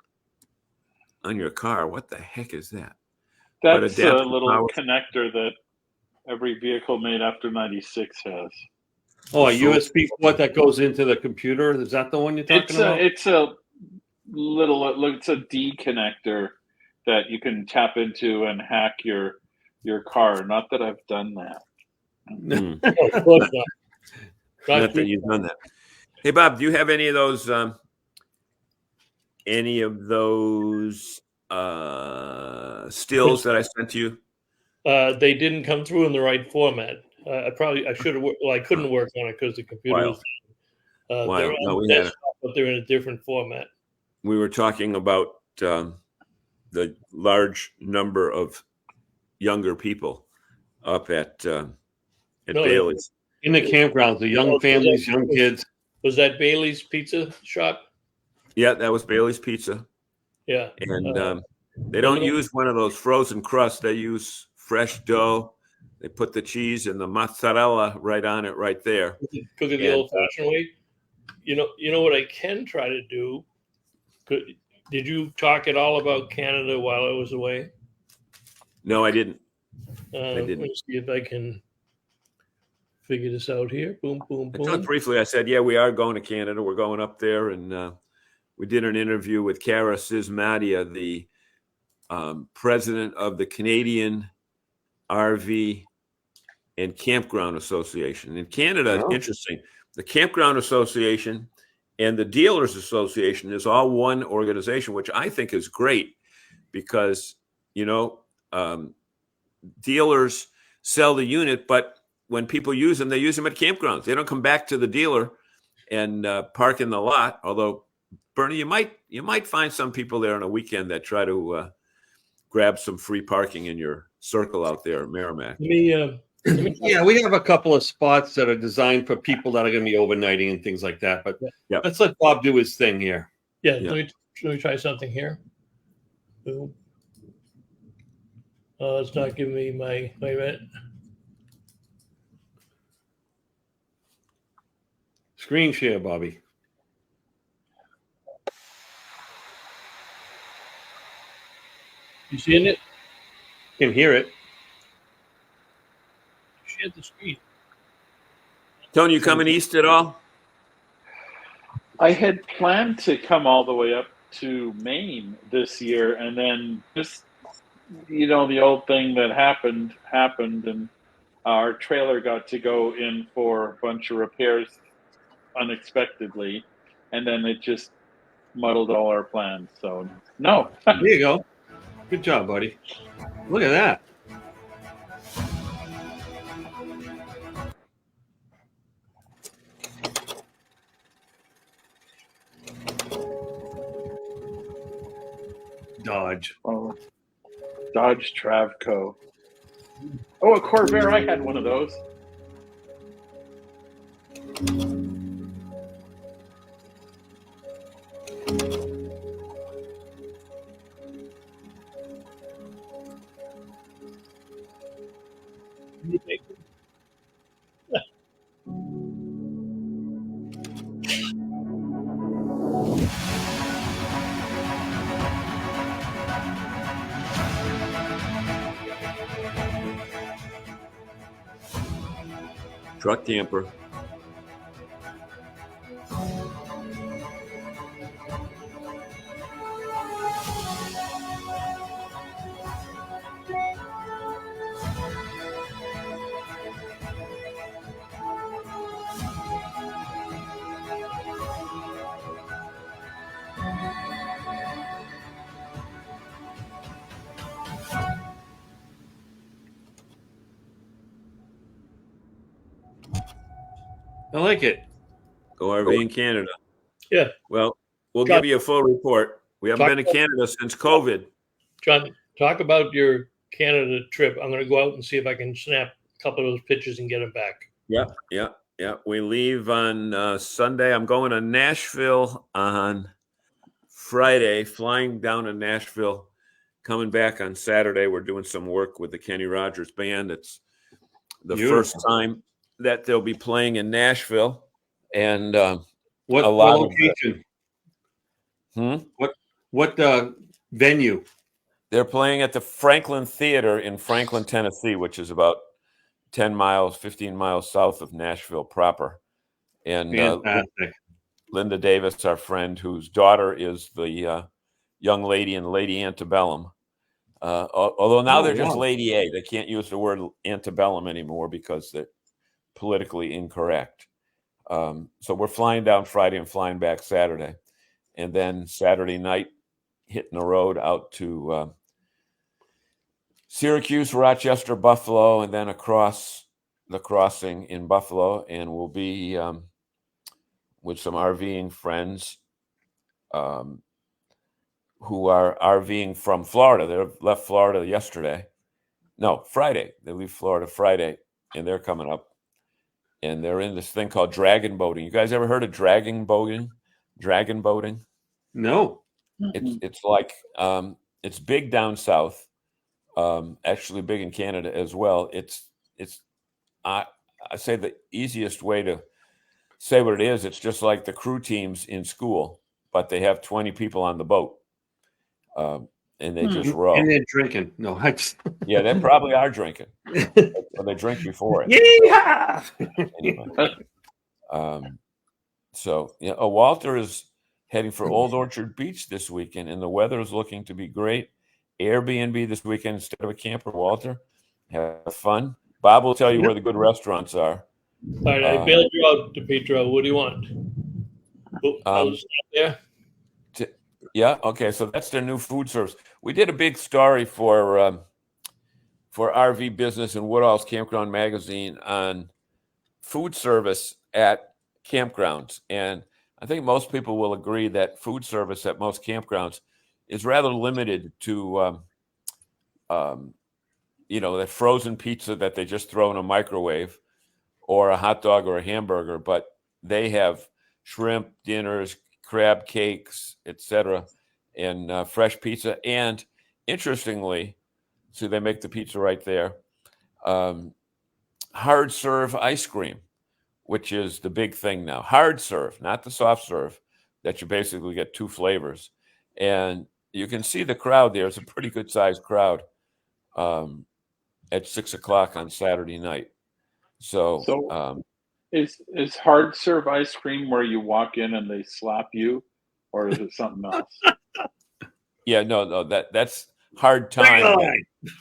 on your car. What the heck is that? That's a little connector that every vehicle made after 96 has. Oh, a USB port that goes into the computer? Is that the one you're talking about? It's a D connector that you can tap into and hack your car. Not that I've done that. Not that you've done that. Hey, Bob, do you have any of those stills that I sent to you? They didn't come through in the right format. I should have. Well, I couldn't work on it because the computer was. They're on desktop, but they're in a different format. We were talking about the large number of younger people up at Bailey's. In the campgrounds, the young families, young kids. Was that Bailey's Pizza Shop? Yeah, that was Bailey's Pizza. Yeah. And they don't use one of those frozen crusts. They use fresh dough. They put the cheese and the mozzarella right on it right there. Cook it the old-fashioned way. You know what I can try to do? Did you talk at all about Canada while I was away? No, I didn't. I didn't. Let me see if I can figure this out here. Boom, boom, boom. I talked briefly. I said, yeah, we are going to Canada. We're going up there. And we did an interview with Kara Sismadia, the president of the Canadian RV and Campground Association. In Canada, interesting. The Campground Association and the Dealers Association is all one organization, which I think is great because, dealers sell the unit, but when people use them, they use them at campgrounds. They don't come back to the dealer and park in the lot. Although, Bernie, you might find some people there on a weekend that try to grab some free parking in your circle out there at Merrimack. Yeah, we have a couple of spots that are designed for people that are going to be overnighting and things like that. But let's let Bob do his thing here. Yeah. Let me try something here. Boom. It's not giving me my rent. Screen share, Bobby. You seeing it? Can hear it. Share the screen. Tony, you coming east at all? I had planned to come all the way up to Maine this year, and then just the old thing that happened, and our trailer got to go in for a bunch of repairs unexpectedly, and then it just muddled all our plans. So no. There you go. Good job, buddy. Look at that. Dodge. Oh, Dodge Travco. Oh, a Corvair. I had one of those. Truck camper. I like it. Go RV in Canada. Yeah. Well, we'll John, give you a full report. We haven't been to Canada since COVID. John, talk about your Canada trip. I'm going to go out and see if I can snap a couple of those pictures and get them back. Yeah. We leave on Sunday. I'm going to Nashville on Friday, flying down to Nashville, coming back on Saturday. We're doing some work with the Kenny Rogers Band. It's the first time that they'll be playing in Nashville. And what location? What venue? They're playing at the Franklin Theater in Franklin, Tennessee, which is about 15 miles south of Nashville proper. And Linda Davis, our friend, whose daughter is the young lady in Lady Antebellum. Although now they're just Lady A. They can't use the word antebellum anymore because they're politically incorrect. So we're flying down Friday and flying back Saturday. And then Saturday night, hitting the road out to Syracuse, Rochester, Buffalo, and then across the crossing in Buffalo. And we'll be with some RVing friends who are RVing from Florida. They left Florida Friday. They leave Florida Friday, and they're coming up. And they're in this thing called dragon boating. You guys ever heard of dragon boating? Dragon boating? No. It's like it's big down south. Actually big in Canada as well. I say the easiest way to say what it is. It's just like the crew teams in school, but they have 20 people on the boat, and they just row. And they're drinking. No, yeah, they probably are drinking. Or they drink before it. Yeah. Anyway. So Walter is heading for Old Orchard Beach this weekend, and the weather is looking to be great. Airbnb this weekend instead of a camper. Walter, have fun. Bob will tell you where the good restaurants are. All right, I bailed you out, DePietro. What do you want? There. Yeah. Okay. So that's their new food service. We did a big story for RV Business and Woodall's Campground Magazine on food service at campgrounds, and I think most people will agree that food service at most campgrounds is rather limited to, that frozen pizza that they just throw in a microwave, or a hot dog or a hamburger. But they have shrimp dinners, crab cakes, etc., and fresh pizza. And interestingly, so they make the pizza right there. Hard serve ice cream, which is the big thing now. Hard serve, not the soft serve, that you basically get two flavors. And you can see the crowd there. It's a pretty good sized crowd at 6:00 on Saturday night. So is hard serve ice cream where you walk in and they slap you, or is it something else? Yeah, no, that's hard time.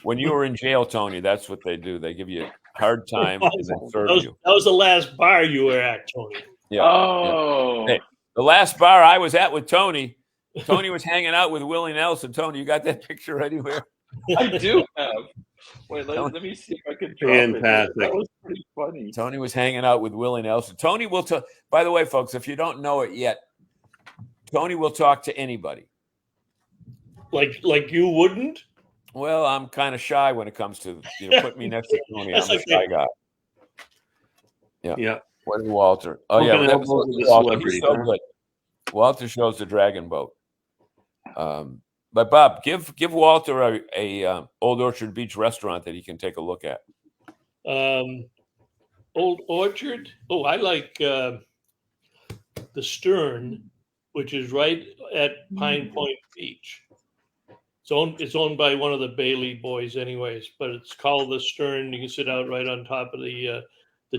When you were in jail, Tony, that's what they do. They give you a hard time and then serve you. That was the last bar you were at, Tony. Yeah. Oh. Yeah. Hey, the last bar I was at with Tony was hanging out with Willie Nelson. Tony, you got that picture anywhere? I do have. Wait, let me see if I can drop it. That was pretty funny. Tony was hanging out with Willie Nelson. Tony will talk. By the way, folks, if you don't know it yet, Tony will talk to anybody. Like you wouldn't? Well, I'm kind of shy when it comes to put me next to Tony. I'm a shy guy. Yeah. What is Walter? Oh yeah, Walter. He's so good. Walter shows the dragon boat. But Bob, give Walter a Old Orchard Beach restaurant that he can take a look at. Old Orchard. Oh, I like the Stern, which is right at Pine Point Beach. It's owned by one of the Bailey boys, anyways. But it's called the Stern. You can sit out right on top of the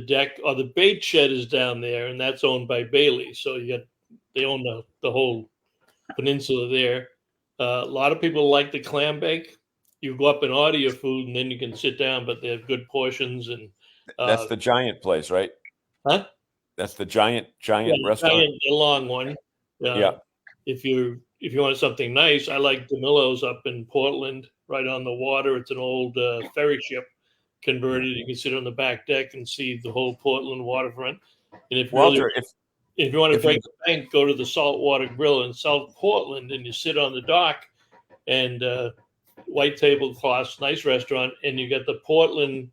deck, or the bait shed is down there, and that's owned by Bailey. So they own the whole peninsula there. A lot of people like the clam bake. You go up and order your food, and then you can sit down. But they have good portions, and that's the giant place, right? Huh? That's the giant restaurant. The long one. Yeah. If you want something nice, I like DeMillo's up in Portland, right on the water. It's an old ferry ship converted. You can sit on the back deck and see the whole Portland waterfront. And if Walter, really, if you want to break the bank, go to the Saltwater Grill in South Portland, and you sit on the dock, and white tablecloths, nice restaurant, and you get the Portland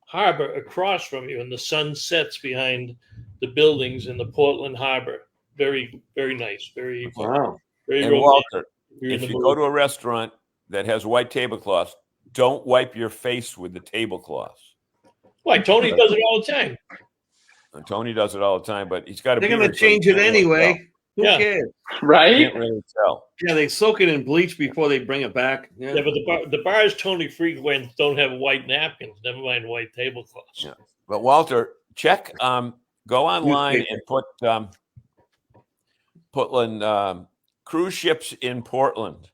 Harbor across from you, and the sun sets behind the buildings in the Portland Harbor. Very, very nice. Very wow. Very and romantic. Walter, if you go to a restaurant that has white tablecloths, don't wipe your face with the tablecloths. Why? Tony does it all the time. And Tony does it all the time, but he's got a They're beard. going to change it anyway. Who cares? Right? Can't really tell. Yeah, they soak it in bleach before they bring it back. Yeah, but the bars Tony frequents don't have white napkins. Never mind white tablecloths. Yeah. But Walter, check. Go online and put Portland cruise ships in Portland,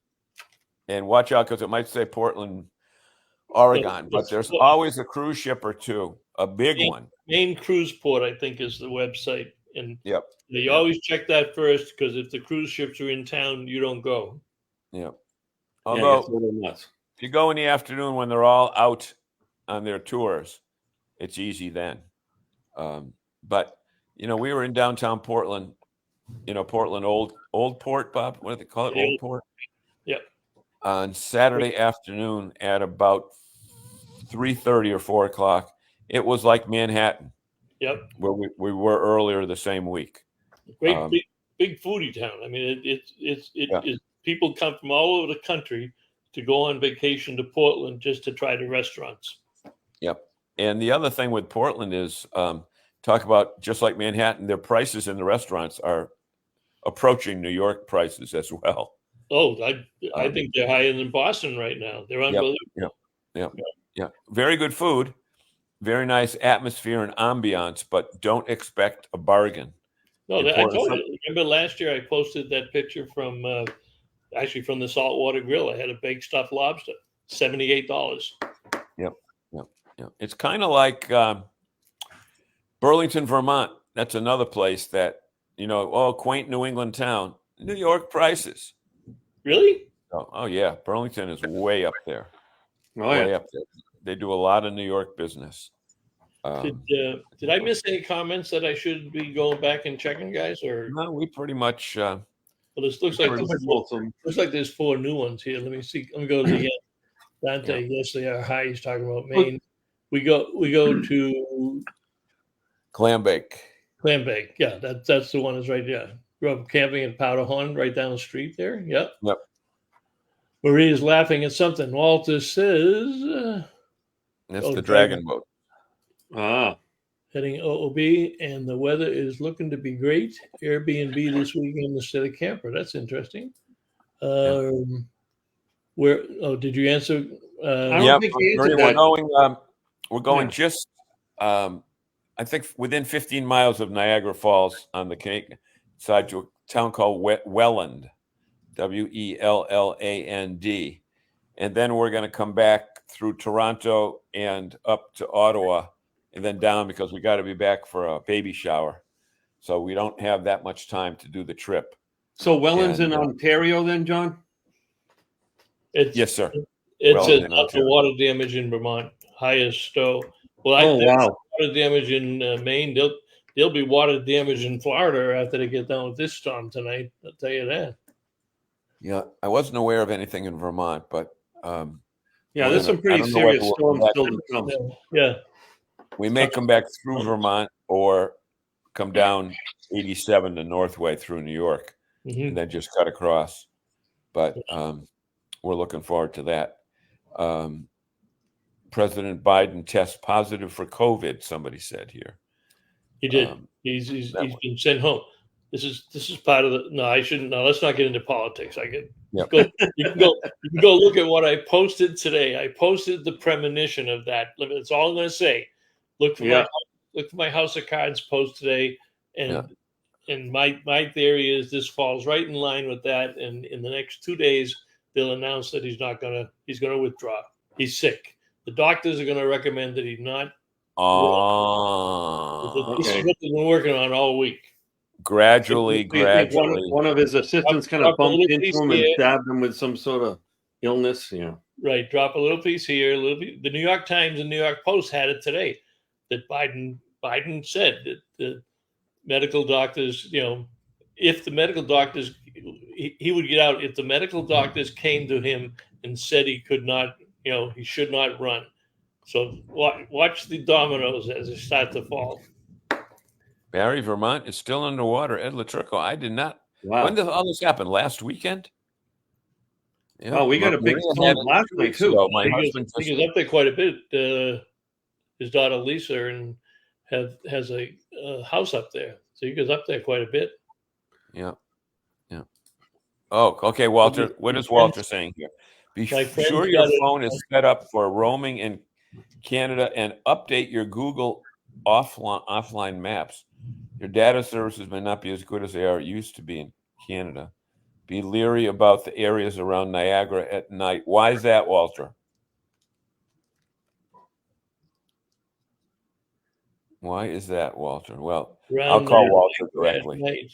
and watch out because it might say Portland, Oregon. But there's always a cruise ship or two, a big one. Main Cruise Port, I think, is the website, and Yep. You always check that first, because if the cruise ships are in town, you don't go. Yeah. Although if you go in the afternoon when they're all out on their tours, it's easy then. But we were in downtown Portland, Portland Old Port, Bob. What do they call it? Old Port. Yep. On Saturday afternoon at about 3:30 or 4 o'clock, it was like Manhattan. Yep. Where we were earlier the same week. Great big foodie town. I mean, it's people come from all over the country to go on vacation to Portland just to try the restaurants. Yep. And the other thing with Portland is talk about just like Manhattan, their prices in the restaurants are approaching New York prices as well. Oh, I think they're higher than Boston right now. They're unbelievable. Yeah. Very good food, very nice atmosphere and ambiance, but don't expect a bargain. No, I told you. Remember last year I posted that picture from from the Saltwater Grill. I had a baked stuffed lobster, $78. Yep. It's kind of like Burlington, Vermont. That's another place that quaint New England town. New York prices. Really? Oh yeah, Burlington is way up there. Way up there. They do a lot of New York business. Did I miss any comments that I should be going back and checking, guys? Or no, we pretty much. Well, this looks like there's 4 new ones here. Let me see. Let me go to the Dante. Yeah. Yes, they are high. He's talking about Maine. We go to Clambake. Yeah, that's the one that's right there. Grew up camping at Powderhorn, right down the street there. Yep. Maria's laughing at something. Walter says that's the dragon boat. Heading OOB, and the weather is looking to be great. Airbnb this weekend instead of camper. That's interesting. Where? Oh, did you answer? I don't think you answered that. We're going just. I think within 15 miles of Niagara Falls on the Canadian side to a town called Welland, Welland, and then we're going to come back through Toronto and up to Ottawa, and then down because we got to be back for a baby shower, so we don't have that much time to do the trip. So Welland's in Ontario, then, John? Yes, sir. It's not the water damage in Vermont, highest stow. Well, water damage in Maine. There'll be water damage in Florida after they get done with this storm tonight. I'll tell you that. Yeah, I wasn't aware of anything in Vermont, but there's some pretty serious storms still to come. Yeah, we may come back through Vermont or come down 87 the north way through New York, and then just cut across. But we're looking forward to that. President Biden tests positive for COVID. Somebody said here. He did. He's been sent home. This is part of the. No, I shouldn't. No, let's not get into politics. You can go look at what I posted today. I posted the premonition of that. That's all I'm going to say. Look for my House of Cards post today, and my theory is this falls right in line with that. And in the next 2 days, they'll announce that he's going to withdraw. He's sick. The doctors are going to recommend that he not. This is what they've been working on all week. Gradually. One of his assistants kind of bumped into him and stabbed him with some sort of illness. Right. Drop a little piece here, a little piece. The New York Times and New York Post had it today that Biden said that medical doctors, if the medical doctors, he would get out if the medical doctors came to him and said he could not, he should not run. So watch the dominoes as they start to fall. Barrie, Vermont is still underwater. Ed Latrico, I did not. Wow. When did all this happen? Last weekend? Yeah, we got a big storm last night too. My husband he was up there quite a bit. His daughter Lisa and has a house up there, so he goes up there quite a bit. Yeah. Oh, okay, Walter. What is Walter saying here? Be sure your phone is set up for roaming in Canada and update your Google offline maps. Your data services may not be as good as they are used to be in Canada. Be leery about the areas around Niagara at night. Why is that, Walter? Why is that, Walter? Well, I'll call Walter directly.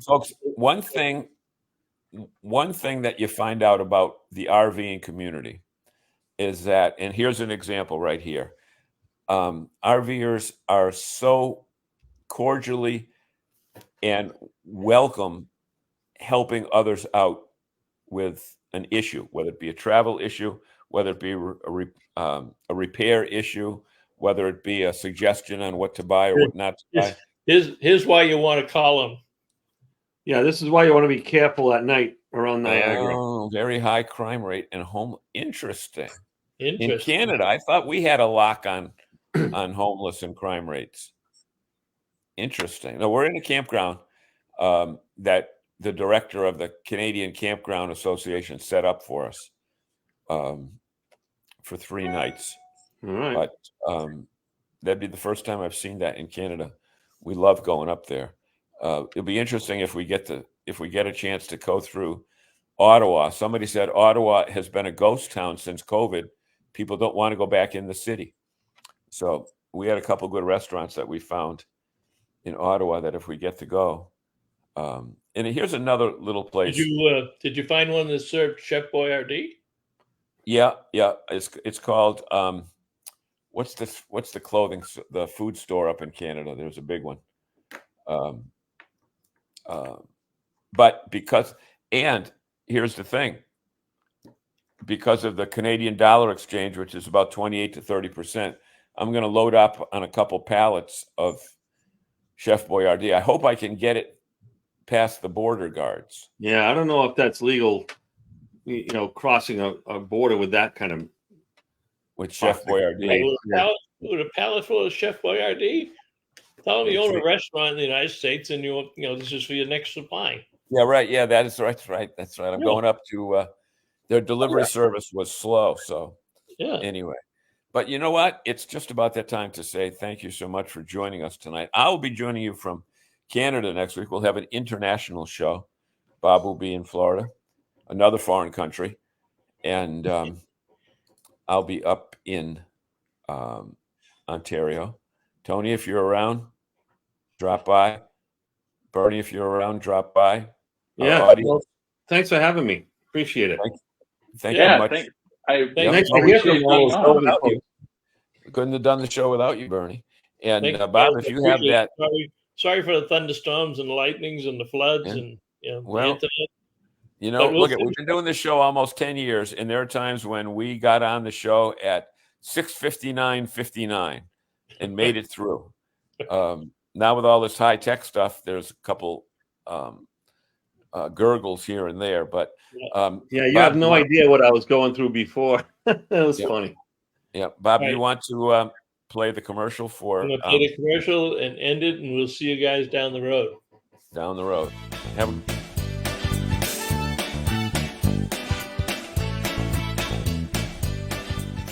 Folks, one thing that you find out about the RVing community is that, and here's an example right here. RVers are so cordially and welcome helping others out with an issue, whether it be a travel issue, whether it be a repair issue, whether it be a suggestion on what to buy or what not to buy. Here's why you want to call them. Yeah, this is why you want to be careful at night around Niagara. Oh, very high crime rate and home. Interesting. In Canada, I thought we had a lock on homeless and crime rates. Interesting. No, we're in a campground that the director of the Canadian Campground Association set up for us for 3 nights. All right. But that'd be the first time I've seen that in Canada. We love going up there. It'll be interesting if we get a chance to go through Ottawa. Somebody said Ottawa has been a ghost town since COVID. People don't want to go back in the city. So we had a couple good restaurants that we found in Ottawa that if we get to go. And here's another little place. Did you find one that served Chef Boyardee? Yeah. It's called what's the clothing, the food store up in Canada? There's a big one. But here's the thing, because of the Canadian dollar exchange, which is about 28 to 30%, I'm going to load up on a couple pallets of Chef Boyardee. I hope I can get it past the border guards. Yeah, I don't know if that's legal, crossing a border with that kind of. With Chef Boyardee. With a pallet full of Chef Boyardee? Tell them you own a restaurant in the United States and this is for your next supply. Yeah, right. Yeah, that's right. I'm going up to their delivery service was slow. So anyway, but you know what? It's just about that time to say thank you so much for joining us tonight. I'll be joining you from Canada next week. We'll have an international show. Bob will be in Florida, another foreign country. And I'll be up in Ontario. Tony, if you're around, drop by. Bernie, if you're around, drop by. Yeah. Well, thanks for having me. Appreciate it. Thank you much. Thanks for hearing from you. Couldn't have done the show without you, Bernie. And Bob, if you have that. Sorry for the thunderstorms and the lightnings and the floods and the internet. Look, we've been doing this show almost 10 years, and there are times when we got on the show at 6:59:59 and made it through. Now with all this high-tech stuff, there's a couple gurgles here and there. But you have no idea what I was going through before. It was funny. Yeah, Bob, you want to play the commercial for? I'm going to play the commercial and end it, and we'll see you guys down the road. Down the road.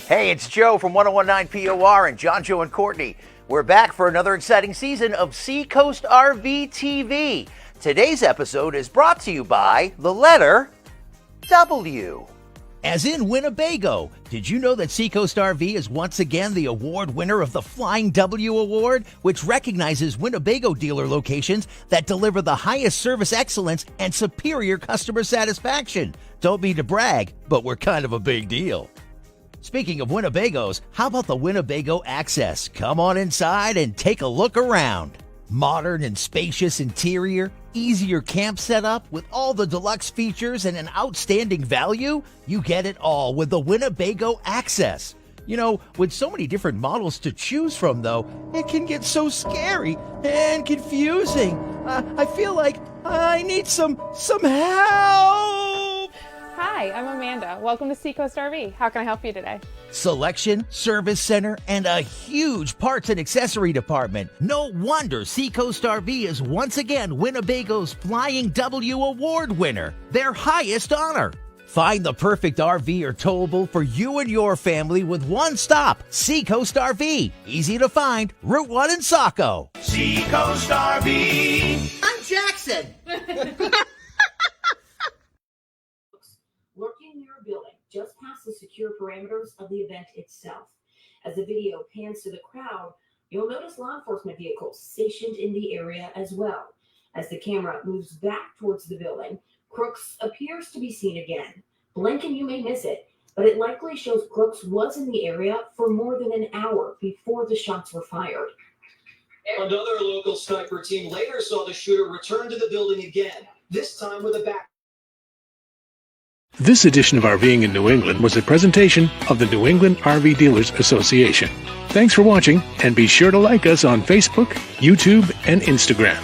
Hey, it's Joe from 1019 POR and John, Joe, and Courtney. We're back for another exciting season of Seacoast RV TV. Today's episode is brought to you by the letter W. As in Winnebago. Did you know that Seacoast RV is once again the award winner of the Flying W Award, which recognizes Winnebago dealer locations that deliver the highest service excellence and superior customer satisfaction? Don't mean to brag, but we're kind of a big deal. Speaking of Winnebagos, how about the Winnebago Access? Come on inside and take a look around. Modern and spacious interior, easier camp setup with all the deluxe features and an outstanding value? You get it all with the Winnebago Access. You know, with so many different models to choose from, though, it can get so scary and confusing. I feel like I need some help. Hi, I'm Amanda. Welcome to Seacoast RV. How can I help you today? Selection, service center, and a huge parts and accessory department. No wonder Seacoast RV is once again Winnebago's Flying W Award winner, their highest honor. Find the perfect RV or towable for you and your family with one stop. Seacoast RV. Easy to find. Route 1 in Saco. Seacoast RV. I'm Jackson. Lurking near a building just past the secure parameters of the event itself. As the video pans to the crowd, you'll notice law enforcement vehicles stationed in the area as well. As the camera moves back towards the building, Crooks appears to be seen again. Blink and you may miss it, but it likely shows Crooks was in the area for more than an hour before the shots were fired. Another local sniper team later saw the shooter return to the building again, this time with a back. This edition of RVing in New England was a presentation of the New England RV Dealers Association. Thanks for watching, and be sure to like us on Facebook, YouTube, and Instagram.